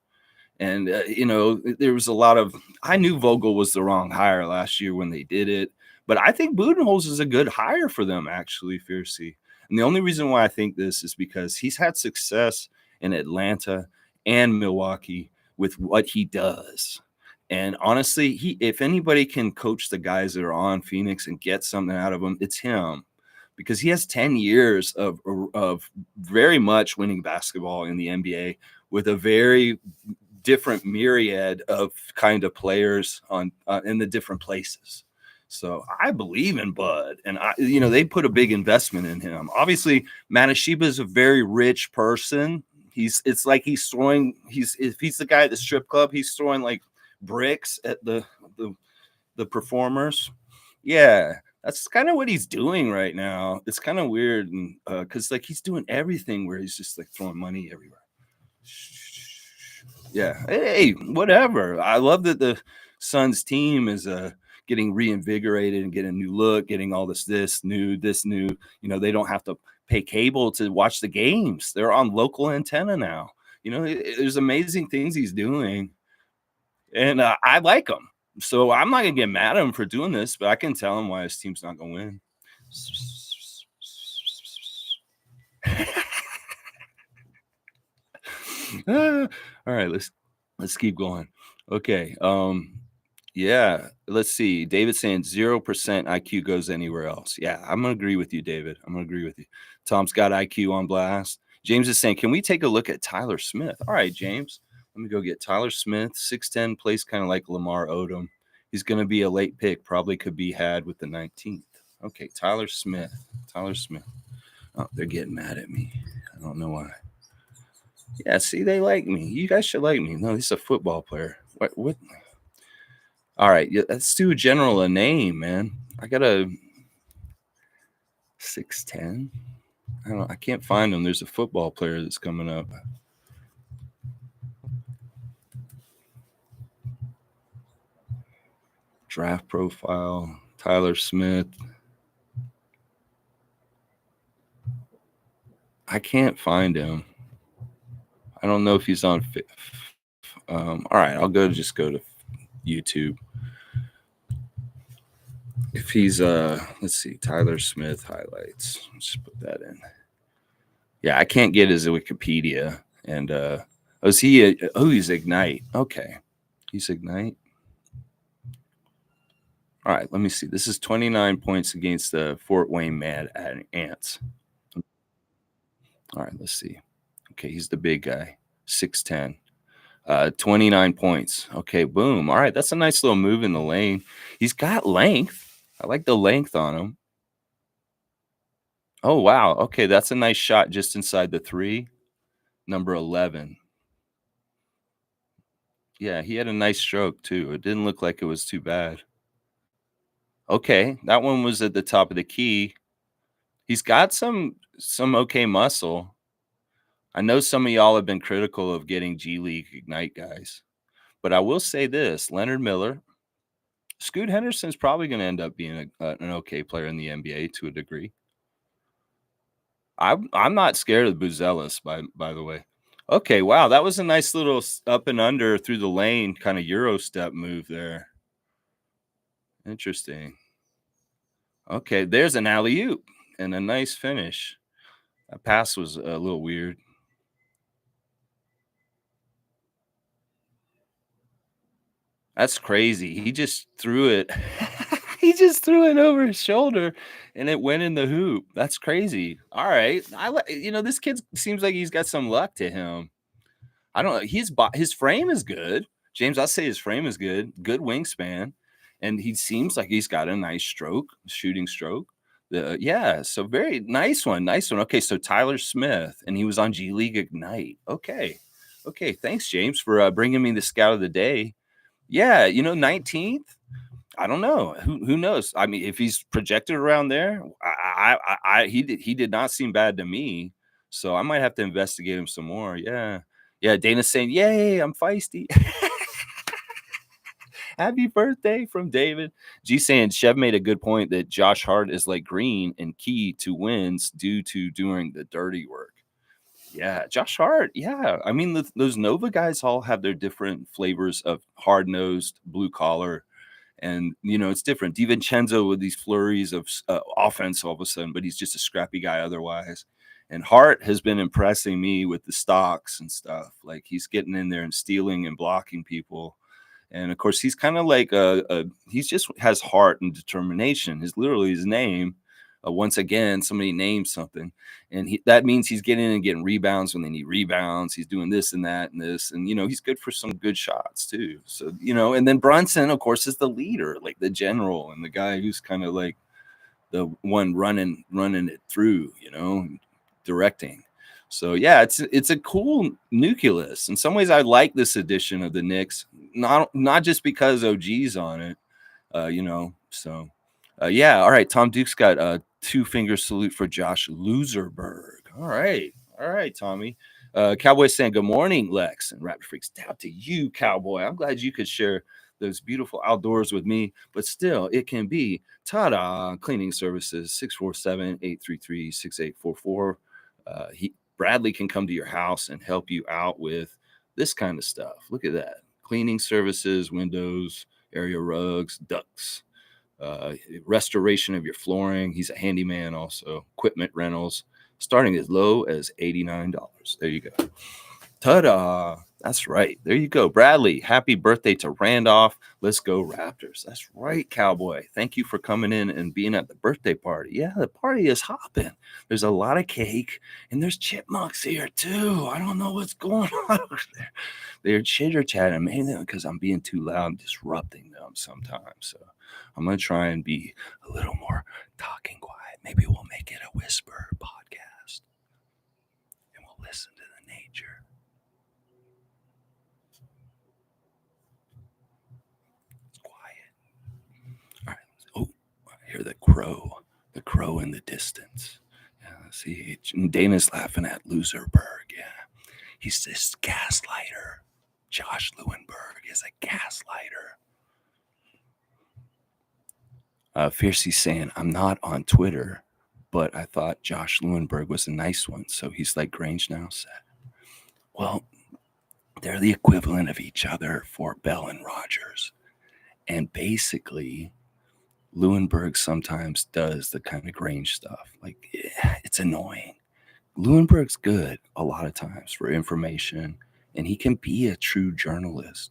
And, there was a lot of – I knew Vogel was the wrong hire last year when they did it. But I think Budenholzer is a good hire for them, actually, Fiercey. And the only reason why I think this is because he's had success in Atlanta and Milwaukee with what he does. And honestly, if anybody can coach the guys that are on Phoenix and get something out of them, it's him. Because he has 10 years of very much winning basketball in the NBA with a very different myriad of kind of players in the different places. So I believe in Bud, and they put a big investment in him. Obviously, Matashiba is a very rich person. It's like if he's the guy at the strip club, he's throwing like bricks at the performers. Yeah, That's kind of what he's doing right now. It's kind of weird, and because like he's doing everything where he's just like throwing money everywhere. Yeah. Hey, whatever. I love that the Suns team is getting reinvigorated and getting a new look, getting all this new. They don't have to pay cable to watch the games. They're on local antenna now. There's amazing things he's doing, and I like him. So I'm not gonna get mad at him for doing this, but I can tell him why his team's not gonna win. All right, let's keep going. Okay. Yeah, let's see. David saying 0% IQ goes anywhere else. Yeah, I'm gonna agree with you, David. I'm gonna agree with you. Tom's got IQ on blast. James is saying, can we take a look at Tyler Smith? All right, James. Let me go get Tyler Smith, 6'10, plays kind of like Lamar Odom. He's gonna be a late pick, probably could be had with the 19th. Okay, Tyler Smith. Tyler Smith. Oh, they're getting mad at me. I don't know why. Yeah, see, they like me. You guys should like me. No, he's a football player. What? All right, yeah, let's do general a name, man. I got a 6'10. I can't find him. There's a football player that's coming up. Draft profile, Tyler Smith. I can't find him. I don't know if he's on. All right, I'll just go to YouTube. If he's let's see, Tyler Smith highlights. Let's put that in. Yeah, I can't get his Wikipedia. And he's Ignite. Okay. He's Ignite. All right, let me see. This is 29 points against the Fort Wayne Mad Ants. All right, let's see. Okay, he's the big guy, 6'10. 29 points. Okay, boom. All right, that's a nice little move in the lane. He's got length. I like the length on him. Oh, wow. Okay, that's a nice shot just inside the 3. Number 11. Yeah, he had a nice stroke too. It didn't look like it was too bad. Okay, that one was at the top of the key. He's got some okay muscle. I know some of y'all have been critical of getting G League Ignite guys, but I will say this: Leonard Miller, Scoot Henderson's probably going to end up being an okay player in the NBA to a degree. I'm not scared of Buzelis, by the way. Okay, wow, that was a nice little up and under through the lane kind of Euro step move there. Interesting. Okay, there's an alley-oop and a nice finish. That pass was a little weird. That's crazy. He just threw it. He just threw it over his shoulder and it went in the hoop. That's crazy. All right. This kid seems like he's got some luck to him. I don't know. His frame is good. James, I'll say his frame is good. Good wingspan. And he seems like he's got a nice shooting stroke. So very nice one. Nice one. Okay, so Tyler Smith, and he was on G League Ignite. Okay. Thanks, James, for bringing me the scout of the day. Yeah, 19th. I don't know. Who knows? I mean, if he's projected around there, he did not seem bad to me. So I might have to investigate him some more. Yeah. Dana's saying, "Yay, I'm feisty." Happy birthday from David. G saying Chev made a good point that Josh Hart is like Green and key to wins due to doing the dirty work. Yeah, Josh Hart. Yeah, I mean those Nova guys all have their different flavors of hard nosed, blue collar, and it's different. DiVincenzo with these flurries of offense all of a sudden, but he's just a scrappy guy otherwise. And Hart has been impressing me with the stocks and stuff. Like he's getting in there and stealing and blocking people. And of course, he's kind of like he's just has heart and determination. Is literally his name. Once again, somebody names something, and that means he's getting in and getting rebounds when they need rebounds. He's doing this and that and this, and he's good for some good shots too. So and then Brunson, of course, is the leader, like the general, and the guy who's kind of like the one running it through, directing. So yeah, it's a cool nucleus. In some ways, I like this edition of the Knicks, not just because OG's on it, So Yeah, all right. Tom Duke's got a two-finger salute for Josh Loserberg. All right, Tommy. Cowboy saying, "Good morning, Lex and Raptor Freaks." Down to you, Cowboy. I'm glad you could share those beautiful outdoors with me, but still, it can be ta-da cleaning services 647-833-6844. Bradley can come to your house and help you out with this kind of stuff. Look at that. Cleaning services, windows, area rugs, ducts, restoration of your flooring. He's a handyman also. Equipment rentals, starting as low as $89. There you go. Ta-da! That's right. There you go. Bradley, happy birthday to Randolph. Let's go Raptors. That's right, Cowboy. Thank you for coming in and being at the birthday party. Yeah, the party is hopping. There's a lot of cake, and there's chipmunks here too. I don't know what's going on over there. They're chitter-chatting, mainly because I'm being too loud and disrupting them sometimes. So I'm going to try and be a little more talking quiet. Maybe we'll make it a whisper podcast, and we'll listen to the nature. It's quiet. All right. Oh, I hear the crow in the distance. Yeah, see, Dana's laughing at Loserberg. Yeah, he's this gaslighter. Josh Lewenberg is a gaslighter. Fiercey saying, "I'm not on Twitter, but I thought Josh Lewenberg was a nice one, so he's like Grange now said." Well, they're the equivalent of each other for Bell and Rogers. And basically, Lewenberg sometimes does the kind of Grange stuff. Like, it's annoying. Lewenberg's good a lot of times for information, and he can be a true journalist.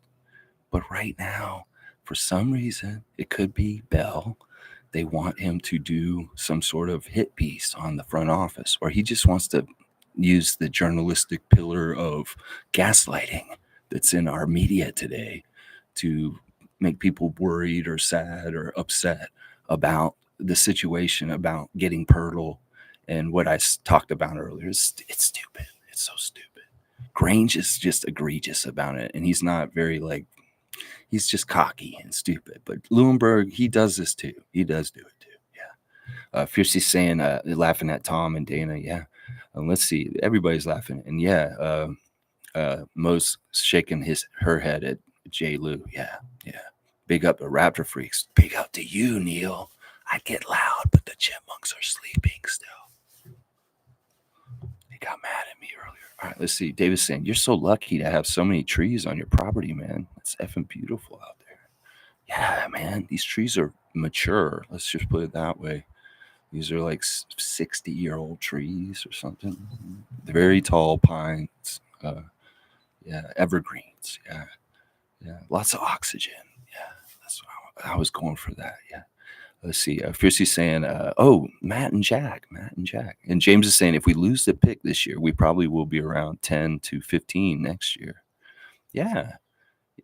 But right now, for some reason, it could be Bell. They want him to do some sort of hit piece on the front office, or he just wants to use the journalistic pillar of gaslighting that's in our media today to make people worried or sad or upset about the situation, about getting Pirtle and what I talked about earlier. It's stupid. It's so stupid. Grange is just egregious about it, and he's not very he's just cocky and stupid. But Lewenberg, he does this too. He does do it too. Yeah. Fiercey saying, laughing at Tom and Dana. Yeah. Let's see. Everybody's laughing. And yeah, Mo's shaking her head at J. Lou. Yeah. Yeah. Big up to Raptor Freaks. Big up to you, Neil. I get loud, but the chipmunks are sleeping still. They got mad at me earlier. All right, let's see. David's saying, "You're so lucky to have so many trees on your property, man. It's effing beautiful out there." Yeah, man. These trees are mature. Let's just put it that way. These are like 60-year-old trees or something. They're very tall pines. Yeah, evergreens. Yeah. Yeah. Lots of oxygen. Yeah. That's what I was going for that. Yeah. Let's see. Fiercey saying, Matt and Jack. And James is saying, if we lose the pick this year, we probably will be around 10 to 15 next year. Yeah.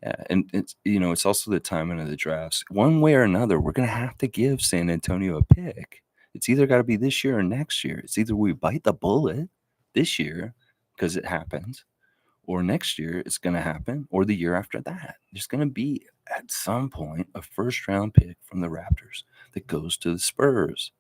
Yeah. And it's also the timing of the drafts. One way or another, we're going to have to give San Antonio a pick. It's either got to be this year or next year. It's either we bite the bullet this year because it happens, or next year it's going to happen, or the year after that. There's going to be at some point a first round pick from the Raptors that goes to the Spurs.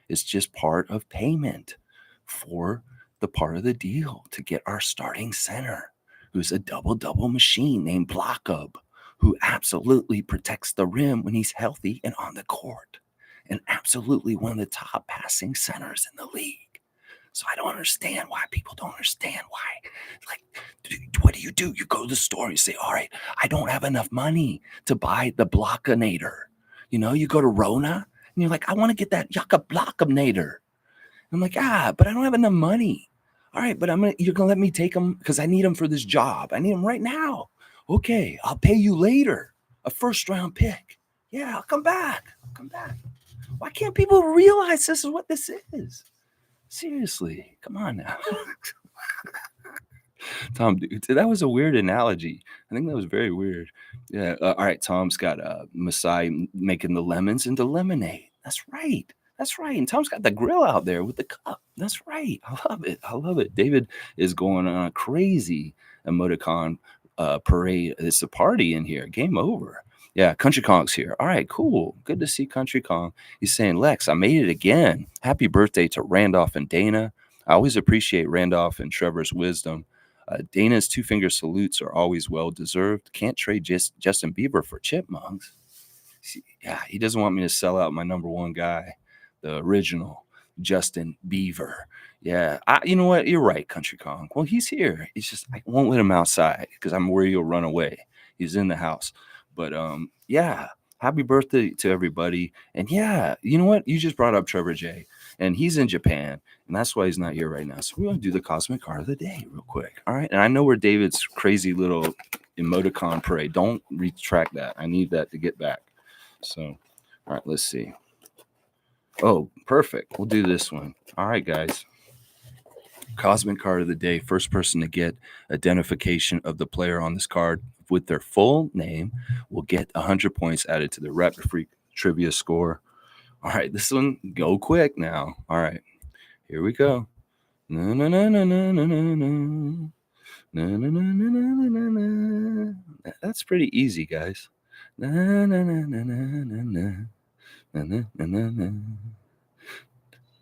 It's just part of payment for the part of the deal to get our starting center, who's a double-double machine named Blockub, who absolutely protects the rim when he's healthy and on the court, and absolutely one of the top passing centers in the league. So I don't understand why people don't understand why. Like, what do? You go to the store and you say, all right, I don't have enough money to buy the Blockinator. You go to Rona and you're like, I want to get that Yucca Blockinator. I'm like, but I don't have enough money. All right, but you're going to let me take them because I need them for this job. I need them right now. Okay, I'll pay you later. A first round pick. Yeah, I'll come back. Why can't people realize this is what this is? Seriously, come on now. Tom, dude, that was a weird analogy. I think that was very weird. Yeah. All right. Tom's got Masai making the lemons into lemonade. That's right. And Tom's got the grill out there with the cup. That's right. I love it. David is going on a crazy emoticon parade. It's a party in here. Game over. Yeah, Country Kong's here. All right, cool. Good to see Country Kong. He's saying, Lex, I made it again. Happy birthday to Randolph and Dana. I always appreciate Randolph and Trevor's wisdom. Dana's two-finger salutes are always well-deserved. Can't trade Justin Bieber for chipmunks. Yeah, he doesn't want me to sell out my number one guy, the original Justin Beaver. Yeah, you know what? You're right, Country Kong. Well, he's here. It's just I won't let him outside because I'm worried he'll run away. He's in the house. But yeah, happy birthday to everybody. And yeah, you know what? You just brought up Trevor J. And he's in Japan, and that's why he's not here right now. So we're gonna do the cosmic card of the day real quick. All right. And I know where David's crazy little emoticon parade. Don't retract that. I need that to get back. So, all right, let's see. Oh, perfect. We'll do this one. All right, guys. Cosmic card of the day. First person to get identification of the player on this card with their full name will get 100 points added to the Raptor Freak trivia score. All right, this one, go quick now. All right, here we go. Na, na, na, na, na, na, na, na. Na, na, na, na, na, na, na. That's pretty easy, guys. Na, na, na, na, na, na, na. Na, na, na, na,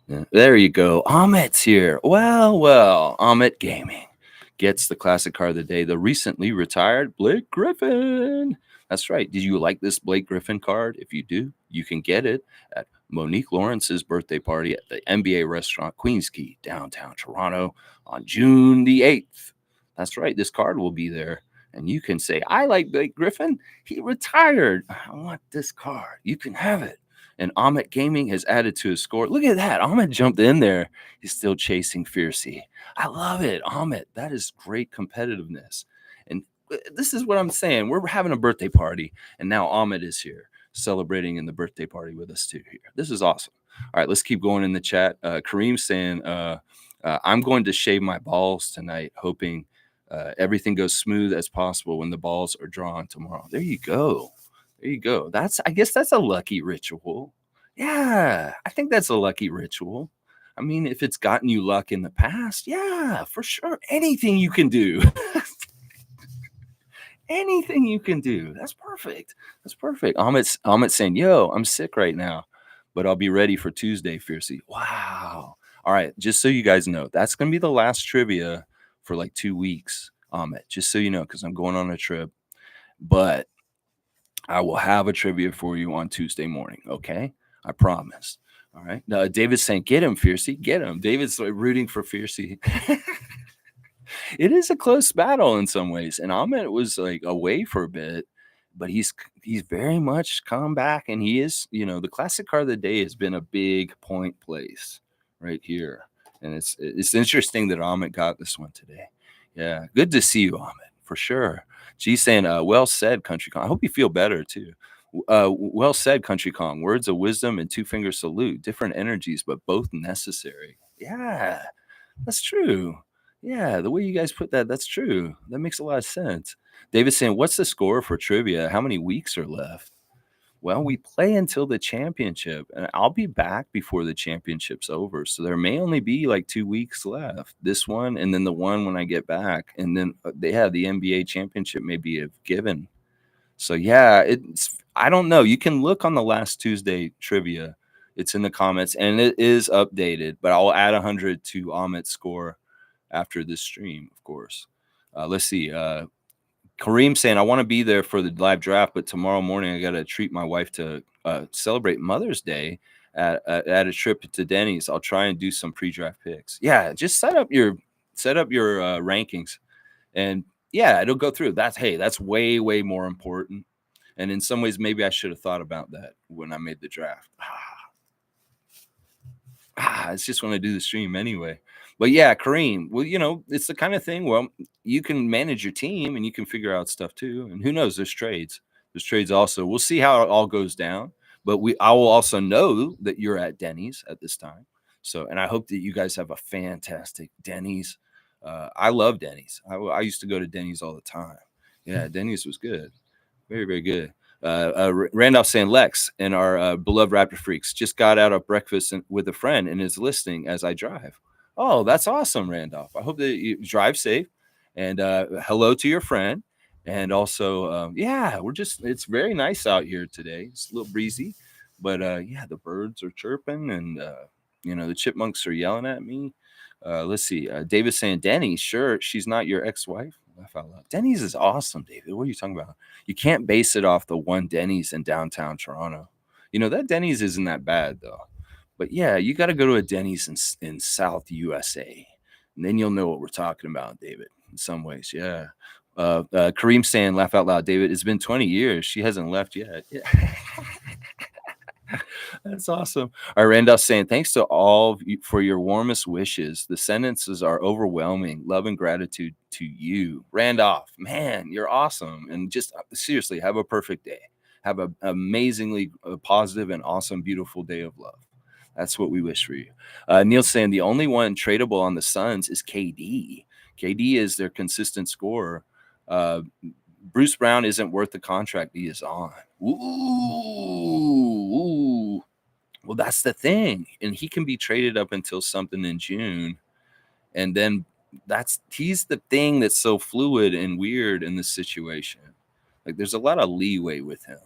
na. There you go. Amit's here. Well, Amit Gaming gets the classic card of the day, the recently retired Blake Griffin. That's right. Did you like this Blake Griffin card? If you do, you can get it at Monique Lawrence's birthday party at the NBA restaurant Queens Quay, downtown Toronto on June the 8th. That's right. This card will be there. And you can say, I like Blake Griffin. He retired. I want this card. You can have it. And Amit Gaming has added to his score. Look at that. Amit jumped in there. He's still chasing Fiercey. I love it. Amit, that is great competitiveness. And this is what I'm saying. We're having a birthday party, and now Amit is here celebrating in the birthday party with us too here. This is awesome. All right, let's keep going in the chat. Kareem's saying, I'm going to shave my balls tonight, hoping everything goes smooth as possible when the balls are drawn tomorrow. There you go. There you go. I guess that's a lucky ritual. Yeah, I think that's a lucky ritual. I mean, if it's gotten you luck in the past, yeah, for sure. Anything you can do. Anything you can do. That's perfect. That's perfect. Amit's saying, yo, I'm sick right now, but I'll be ready for Tuesday, Fiercey. Wow. All right. Just so you guys know, that's going to be the last trivia for like 2 weeks, Amit. Just so you know, because I'm going on a trip. But I will have a trivia for you on Tuesday morning. Okay. I promise. All right. Now, David's saying, get him, Fiercey. Get him. David's like rooting for Fiercey. It is a close battle in some ways. And Ahmed was like away for a bit, but he's very much come back. And he is, the classic card of the day has been a big point place right here. And it's interesting that Ahmed got this one today. Yeah. Good to see you, Ahmed, for sure. She's saying, well said, Country Kong. I hope you feel better too. Well said, Country Kong. Words of wisdom and two-finger salute. Different energies, but both necessary. Yeah, that's true. Yeah, the way you guys put that, that's true. That makes a lot of sense. David's saying, what's the score for trivia? How many weeks are left? Well, we play until the championship, and I'll be back before the championship's over. So there may only be like 2 weeks left. This one, and then the one when I get back. And then they have the NBA championship maybe a given. So yeah, I don't know. You can look on the last Tuesday trivia. It's in the comments, and it is updated. But I'll add 100 to Amit's score after this stream, of course. Let's see. Kareem saying, I want to be there for the live draft, but tomorrow morning I got to treat my wife to celebrate Mother's Day at a trip to Denny's. I'll try and do some pre-draft picks. Yeah, just set up your rankings, and yeah, it'll go through. That's way more important. And in some ways, maybe I should have thought about that when I made the draft. It's just when I do the stream anyway. But yeah, Kareem, well, it's the kind of thing, well, you can manage your team and you can figure out stuff too. And who knows, there's trades. There's trades also. We'll see how it all goes down. But I will also know that you're at Denny's at this time. So, and I hope that you guys have a fantastic Denny's. I love Denny's. I used to go to Denny's all the time. Yeah, Denny's was good. Very, very good. Randolph saying, Lex and our beloved Raptor Freaks just got out of breakfast with a friend and is listening as I drive. Oh, that's awesome, Randolph. I hope that you drive safe. And hello to your friend. And also, yeah, it's very nice out here today. It's a little breezy, but yeah, the birds are chirping and, the chipmunks are yelling at me. Let's see. David's saying, Denny's, sure, she's not your ex wife. Laugh out loud. Denny's is awesome, David. What are you talking about? You can't base it off the one Denny's in downtown Toronto. That Denny's isn't that bad, though. But yeah, you got to go to a Denny's in South USA. And then you'll know what we're talking about, David, in some ways. Yeah. Kareem saying, laugh out loud, David, it's been 20 years. She hasn't left yet. Yeah. That's awesome. All right, Randolph saying, thanks to all of you for your warmest wishes. The sentences are overwhelming. Love and gratitude to you. Randolph, man, you're awesome. And just seriously, have a perfect day. Have an amazingly positive and awesome, beautiful day of love. That's what we wish for you. Neil saying, the only one tradable on the Suns is KD. KD is their consistent scorer. Bruce Brown isn't worth the contract he is on. Ooh. Well, that's the thing. And he can be traded up until something in June. And then he's the thing that's so fluid and weird in this situation. Like there's a lot of leeway with him.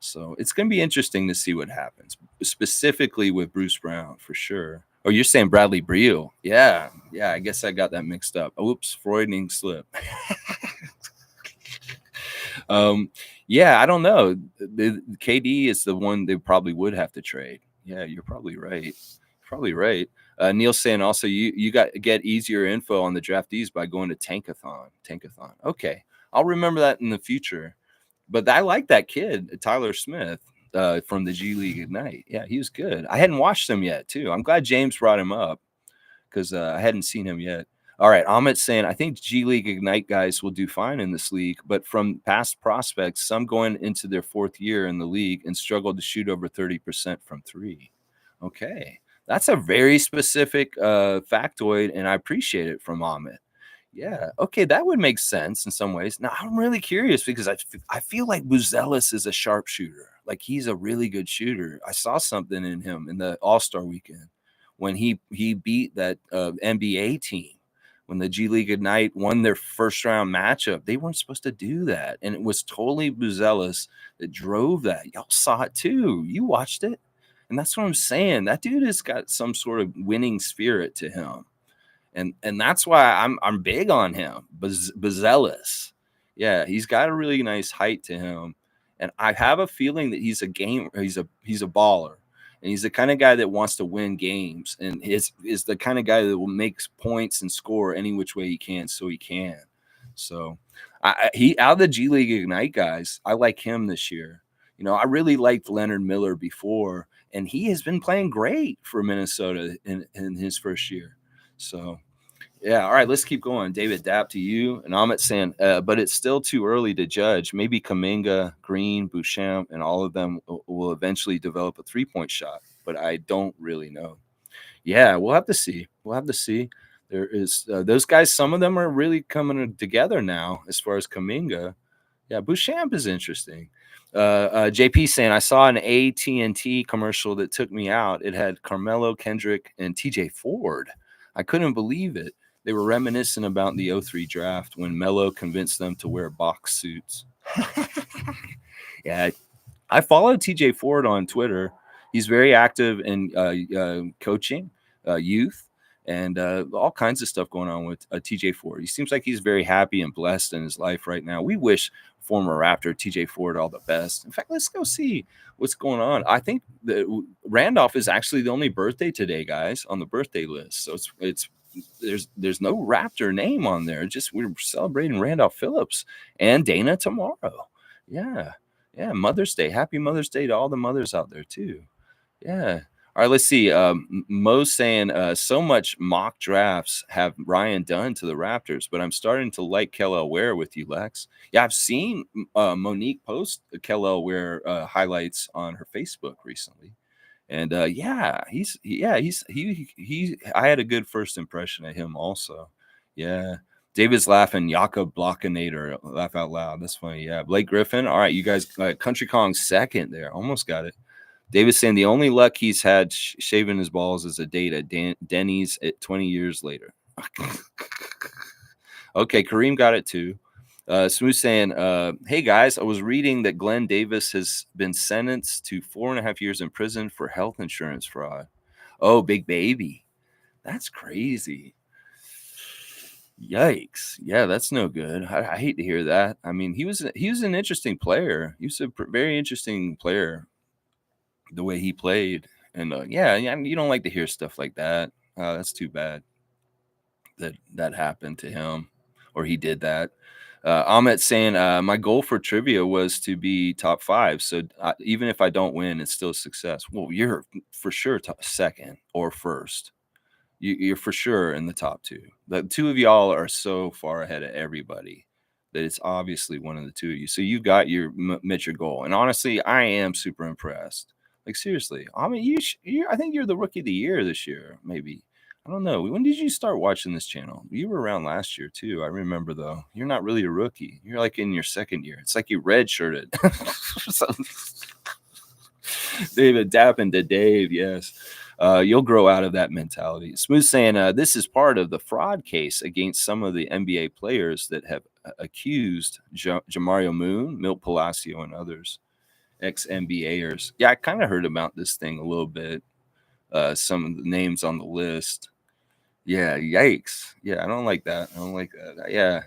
So it's going to be interesting to see what happens, specifically with Bruce Brown for sure. Oh, you're saying Bradley Beal. Yeah. I guess I got that mixed up. Oops, Freudian slip. Yeah, I don't know. The KD is the one they probably would have to trade. Yeah, you're probably right. Neil's saying also you got to get easier info on the draftees by going to Tankathon. Okay, I'll remember that in the future. But I like that kid, Tyler Smith, from the G League Ignite. Yeah, he was good. I hadn't watched him yet, too. I'm glad James brought him up because I hadn't seen him yet. All right, Amit's saying, I think G League Ignite guys will do fine in this league, but from past prospects, some going into their fourth year in the league and struggled to shoot over 30% from three. Okay, that's a very specific factoid, and I appreciate it from Amit. Yeah, okay, that would make sense in some ways. Now, I'm really curious because I feel like Buzelis is a sharpshooter. Like, he's a really good shooter. I saw something in him in the All-Star weekend when he beat that NBA team. When the G League Ignite won their first-round matchup, they weren't supposed to do that, and it was totally Buzelis that drove that. Y'all saw it, too. You watched it, and that's what I'm saying. That dude has got some sort of winning spirit to him. And that's why I'm big on him. Buzelis. Yeah, he's got a really nice height to him. And I have a feeling that he's a baller. And he's the kind of guy that wants to win games. And is the kind of guy that will make points and score any which way he can, so he can. So he out of the G League Ignite guys, I like him this year. I really liked Leonard Miller before, and he has been playing great for Minnesota in his first year. So, yeah. All right, let's keep going. David, dap to you. And Amit saying, but it's still too early to judge. Maybe Kuminga, Green, Bouchamp, and all of them will eventually develop a three-point shot, but I don't really know. Yeah, we'll have to see. There is those guys. Some of them are really coming together now as far as Kuminga. Yeah, Bouchamp is interesting. JP saying, I saw an AT&T commercial that took me out. It had Carmelo, Kendrick, and TJ Ford. I couldn't believe it. They were reminiscent about the 03 draft when Melo convinced them to wear box suits. Yeah, I follow TJ Ford on Twitter. He's very active in coaching youth and all kinds of stuff going on with TJ Ford. He seems like he's very happy and blessed in his life right now. We wish former Raptor TJ Ford all the best. In fact, let's go see what's going on. I think that Randolph is actually the only birthday today, guys, on the birthday list. So there's no Raptor name on there. Just we're celebrating Randolph Phillips and Dana tomorrow. Yeah. Mother's Day. Happy Mother's Day to all the mothers out there too. Yeah. All right, let's see. Mo's saying so much mock drafts have Ryan done to the Raptors, but I'm starting to like Kellel Ware with you, Lex. Yeah, I've seen Monique post Kellel Ware highlights on her Facebook recently, and I had a good first impression of him also. Yeah. David's laughing. Jakob Blockinator. Laugh out loud. That's funny. Yeah. Blake Griffin. All right, you guys. Country Kong second there. Almost got it. David's saying the only luck he's had shaving his balls is a date at Denny's at 20 years later. Okay, Kareem got it too. Smooth saying, hey guys, I was reading that Glenn Davis has been sentenced to 4.5 years in prison for health insurance fraud. Oh, big baby. That's crazy. Yikes. Yeah, that's no good. I hate to hear that. I mean, he was an interesting player. He was a very interesting player, the way he played. And yeah, you don't like to hear stuff like that. That's too bad that happened to him, or he did that. Ahmet saying, my goal for trivia was to be top 5. So even if I don't win, it's still a success. Well, you're for sure second or first. You're for sure in the top 2. The 2 of y'all are so far ahead of everybody that it's obviously one of the 2 of you. So you got met your goal. And honestly, I am super impressed. Like seriously, I mean, I think you're the rookie of the year this year. Maybe, I don't know. When did you start watching this channel? You were around last year too. I remember though. You're not really a rookie. You're like in your second year. It's like you redshirted. So, David Dappin to Dave. Yes. You'll grow out of that mentality. Smooth saying, this is part of the fraud case against some of the NBA players that have accused Jamario Moon, Milt Palacio, and others, ex-NBAers. Yeah, I kind of heard about this thing a little bit. Some of the names on the list. Yeah, yikes. Yeah, I don't like that. I don't like that. Yeah.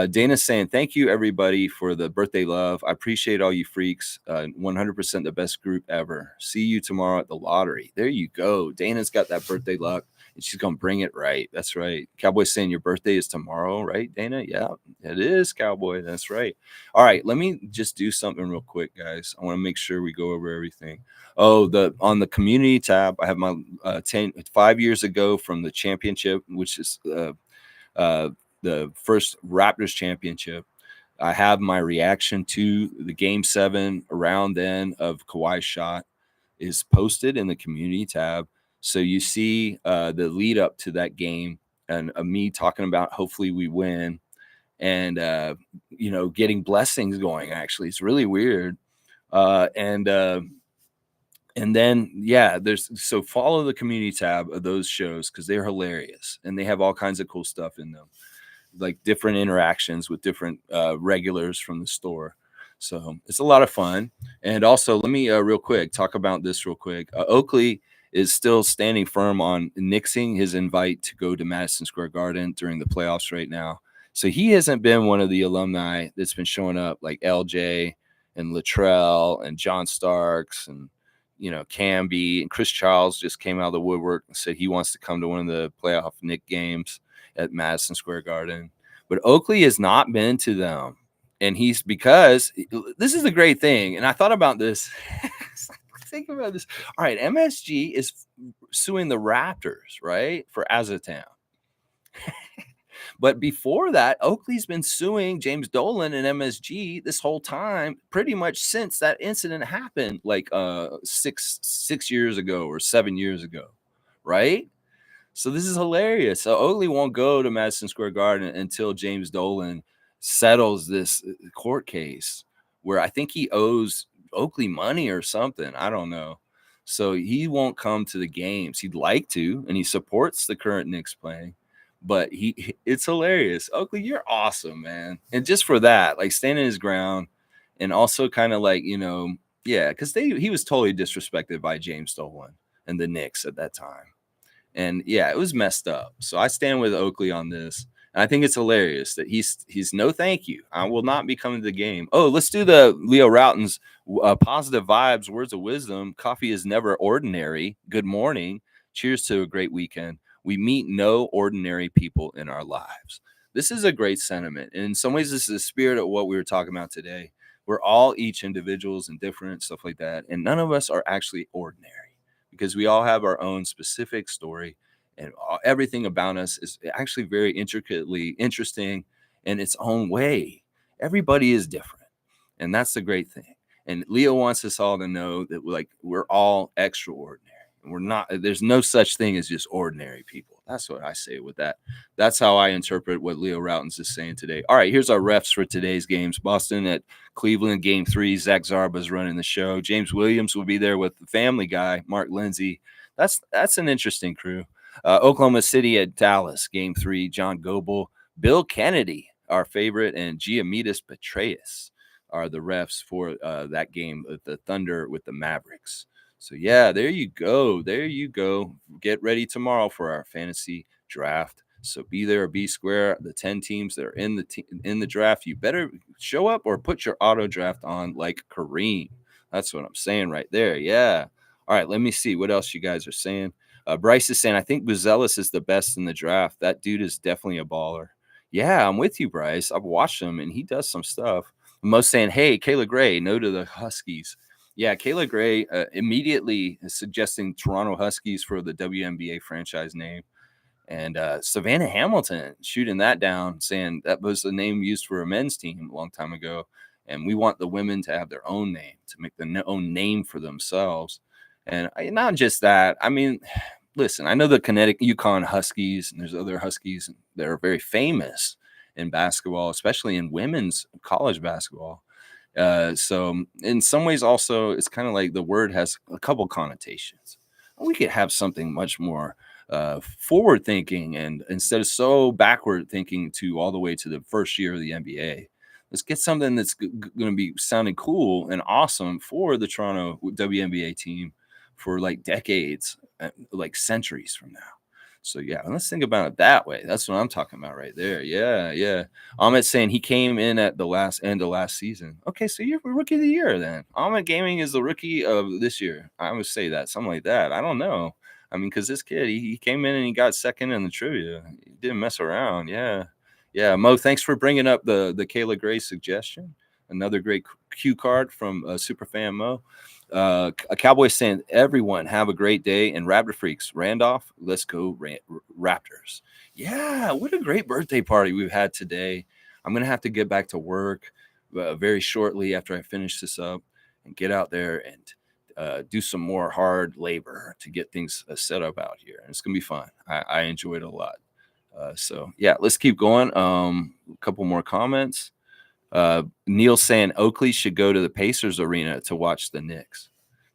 Dana's saying, thank you, everybody, for the birthday love. I appreciate all you freaks. 100% the best group ever. See you tomorrow at the lottery. There you go. Dana's got that birthday luck, and she's going to bring it right. That's right. Cowboy's saying your birthday is tomorrow, right, Dana? Yeah, it is, Cowboy. That's right. All right, let me just do something real quick, guys. I want to make sure we go over everything. Oh, on the community tab, I have my 5 years ago from the championship, which is the first Raptors championship. I have my reaction to the Game 7 around then of Kawhi's shot is posted in the community tab. So you see the lead up to that game and me talking about hopefully we win and, getting blessings going. Actually, it's really weird. And then, yeah, so follow the community tab of those shows because they're hilarious and they have all kinds of cool stuff in them, like different interactions with different regulars from the store. So it's a lot of fun. And also, let me real quick talk about this real quick. Oakley is still standing firm on nixing his invite to go to Madison Square Garden during the playoffs right now. So he hasn't been one of the alumni that's been showing up like LJ and Latrell and John Starks and Camby and Chris Charles just came out of the woodwork and said he wants to come to one of the playoff Knick games at Madison Square Garden. But Oakley has not been to them. And because this is a great thing. And I thought about this. Think about this. All right, MSG is suing the Raptors, right, for Azatown. But before that, Oakley's been suing James Dolan and MSG this whole time, pretty much since that incident happened, like 6 years ago or 7 years ago, right? So this is hilarious. So Oakley won't go to Madison Square Garden until James Dolan settles this court case where I think he owes Oakley money or something. I don't know. So he won't come to the games. He'd like to, and he supports the current Knicks playing. But it's hilarious. Oakley, you're awesome, man. And just for that, like standing his ground and also kind of like, yeah, because he was totally disrespected by James Dolan and the Knicks at that time. And yeah, it was messed up. So I stand with Oakley on this. And I think it's hilarious that he's no thank you. I will not be coming to the game. Oh, let's do the Leo Routen's positive vibes, words of wisdom. Coffee is never ordinary. Good morning. Cheers to a great weekend. We meet no ordinary people in our lives. This is a great sentiment. And in some ways, this is the spirit of what we were talking about today. We're all each individuals and different, stuff like that. And none of us are actually ordinary because we all have our own specific story. And everything about us is actually very intricately interesting in its own way. Everybody is different. And that's the great thing. And Leo wants us all to know that we're all extraordinary. We're not, there's no such thing as just ordinary people. That's what I say with that. That's how I interpret what Leo Routens is saying today. All right, here's our refs for today's games. Boston at Cleveland, game 3. Zach Zarba's running the show. James Williams will be there with the family guy, Mark Lindsay. That's an interesting crew. Oklahoma City at Dallas, game 3. John Goebel, Bill Kennedy. our favorite, and Giamidis Petraeus are the refs for that game with the Thunder with the Mavericks. So yeah, there you go. There you go. Get ready tomorrow for our fantasy draft. So be there or be square. The 10 teams that are in the draft, you better show up or put your auto draft on like Kareem. That's what I'm saying right there. Yeah. All right, let me see what else you guys are saying. Bryce is saying, I think Buzelis is the best in the draft. That dude is definitely a baller. Yeah, I'm with you, Bryce. I've watched him and he does some stuff. Most saying, hey, Kayla Gray, no to the Huskies. Yeah, Kayla Gray immediately is suggesting Toronto Huskies for the WNBA franchise name. And Savannah Hamilton shooting that down, saying that was the name used for a men's team a long time ago. And we want the women to have their own name, to make their own name for themselves. And not just that. I mean, listen, I know the Connecticut UConn Huskies, and there's other Huskies that are very famous in basketball, especially in women's college basketball. So in some ways also, it's kind of like the word has a couple connotations. We could have something much more forward thinking, and instead of so backward thinking to all the way to the first year of the NBA. Let's get something that's going to be sounding cool and awesome for the Toronto WNBA team for like decades, like centuries from now. So yeah, let's think about it that way. That's what I'm talking about right there. Yeah, yeah. Ahmed saying he came in at the end of last season. Okay, so you're rookie of the year then. Ahmed Gaming is the rookie of this year. I would say that, something like that. I don't know. I mean, because this kid, he came in and he got second in the trivia. He didn't mess around. Yeah. Yeah. Mo, thanks for bringing up the Kayla Gray suggestion. Another great cue card from Superfan Mo. A Cowboy saying, everyone have a great day. And Raptor Freaks, Randolph, let's go Raptors. Yeah, what a great birthday party we've had today. I'm going to have to get back to work very shortly after I finish this up and get out there and do some more hard labor to get things set up out here. And it's going to be fun. I enjoy it a lot. So, yeah, let's keep going. A couple more comments. Neil saying Oakley should go to the Pacers arena to watch the Knicks.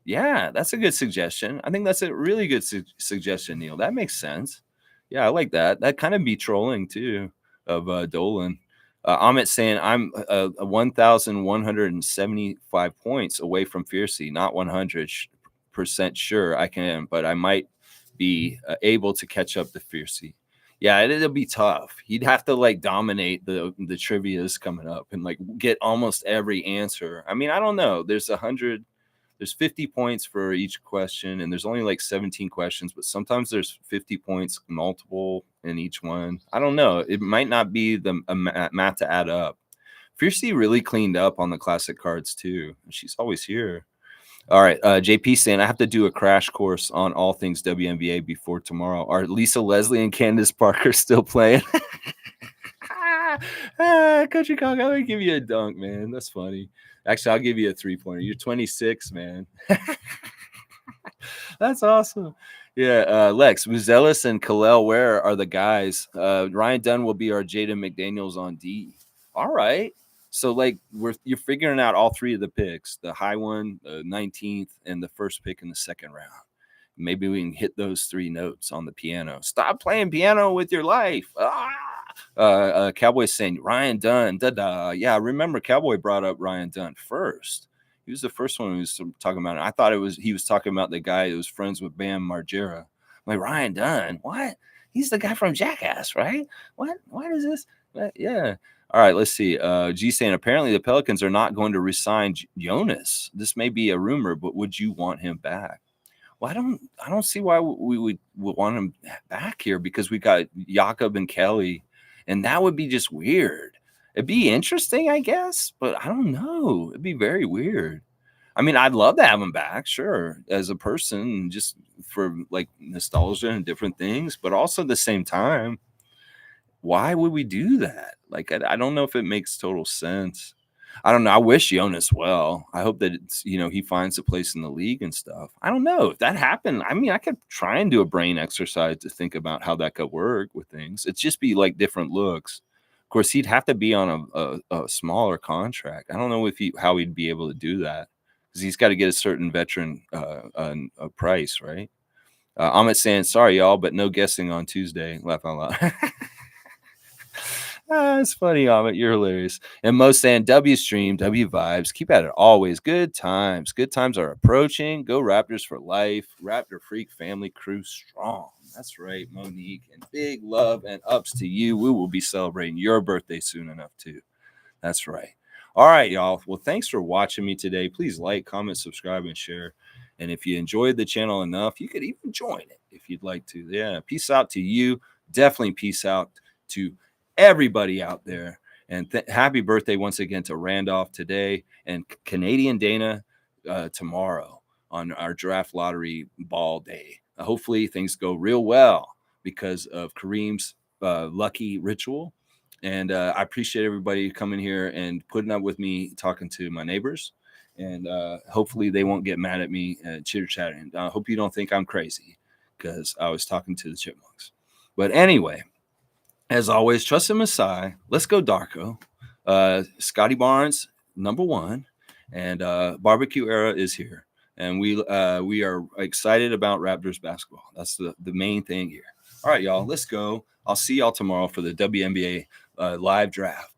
Yeah, that's a good suggestion. I think that's a really good suggestion, Neil. That makes sense. Yeah, I like that. That kind of be trolling too of Dolan. Amit saying I'm 1,175 points away from Fiercy, not 100% sure I can, but I might be able to catch up to Fiercy. Yeah, it'll be tough. He'd have to like dominate the trivias coming up and like get almost every answer. I mean, I don't know. There's 50 points for each question, and there's only like 17 questions, but sometimes there's 50 points multiple in each one. I don't know. It might not be the math to add up. Fiercy really cleaned up on the classic cards too. She's always here. All right, JP saying I have to do a crash course on all things WNBA before tomorrow. Are Lisa Leslie and Candace Parker still playing? Country Cock, I'm gonna give you a dunk, man. That's funny. Actually, I'll give you a 3-pointer. You're 26, man. That's awesome. Yeah, Lex, Buzelis and Kalel Ware are the guys. Ryan Dunn will be our Jaden McDaniels on D. All right. So, like, you're figuring out all three of the picks, the high one, the 19th, and the first pick in the second round. Maybe we can hit those three notes on the piano. Stop playing piano with your life. Cowboy saying, Ryan Dunn, da-da. Yeah, remember Cowboy brought up Ryan Dunn first. He was the first one who was talking about it. I thought he was talking about the guy who was friends with Bam Margera. I'm like, Ryan Dunn, what? He's the guy from Jackass, right? What is this? Yeah. All right, let's see. G saying, apparently the Pelicans are not going to resign Jonas. This may be a rumor, but would you want him back? Well, I don't see why we would want him back here, because we got Jakob and Kelly, and that would be just weird. It'd be interesting, I guess, but I don't know. It'd be very weird. I mean, I'd love to have him back, sure, as a person, just for like nostalgia and different things, but also at the same time, why would we do that? Like, I don't know if it makes total sense. I don't know. I wish Jonas well. I hope that he finds a place in the league and stuff. I don't know if that happened. I mean, I could try and do a brain exercise to think about how that could work with things. It'd just be like different looks. Of course, he'd have to be on a smaller contract. I don't know how he'd be able to do that, because he's got to get a certain veteran a price, right? Amit saying, sorry, y'all, but no guessing on Tuesday. Laugh out loud. It's funny, Amit. You're hilarious. And Mo saying, W stream, W vibes. Keep at it always. Good times. Good times are approaching. Go Raptors for life. Raptor Freak family crew strong. That's right, Monique. And big love and ups to you. We will be celebrating your birthday soon enough, too. That's right. All right, y'all. Well, thanks for watching me today. Please like, comment, subscribe, and share. And if you enjoyed the channel enough, you could even join it if you'd like to. Yeah. Peace out to you. Definitely peace out to everybody out there. And happy birthday once again to Randolph today and Canadian Dana tomorrow on our draft lottery ball day. Hopefully things go real well because of Kareem's lucky ritual. And I appreciate everybody coming here and putting up with me talking to my neighbors. And hopefully they won't get mad at me chitter chatting. I hope you don't think I'm crazy because I was talking to the chipmunks. But anyway, as always, trust in Messiah. Let's go Darko. Scotty Barnes, #1. And barbecue era is here. And we are excited about Raptors basketball. That's the main thing here. All right, y'all, let's go. I'll see y'all tomorrow for the WNBA live draft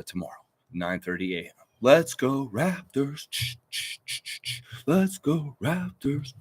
tomorrow, 9:30 a.m. Let's go Raptors. Let's go Raptors.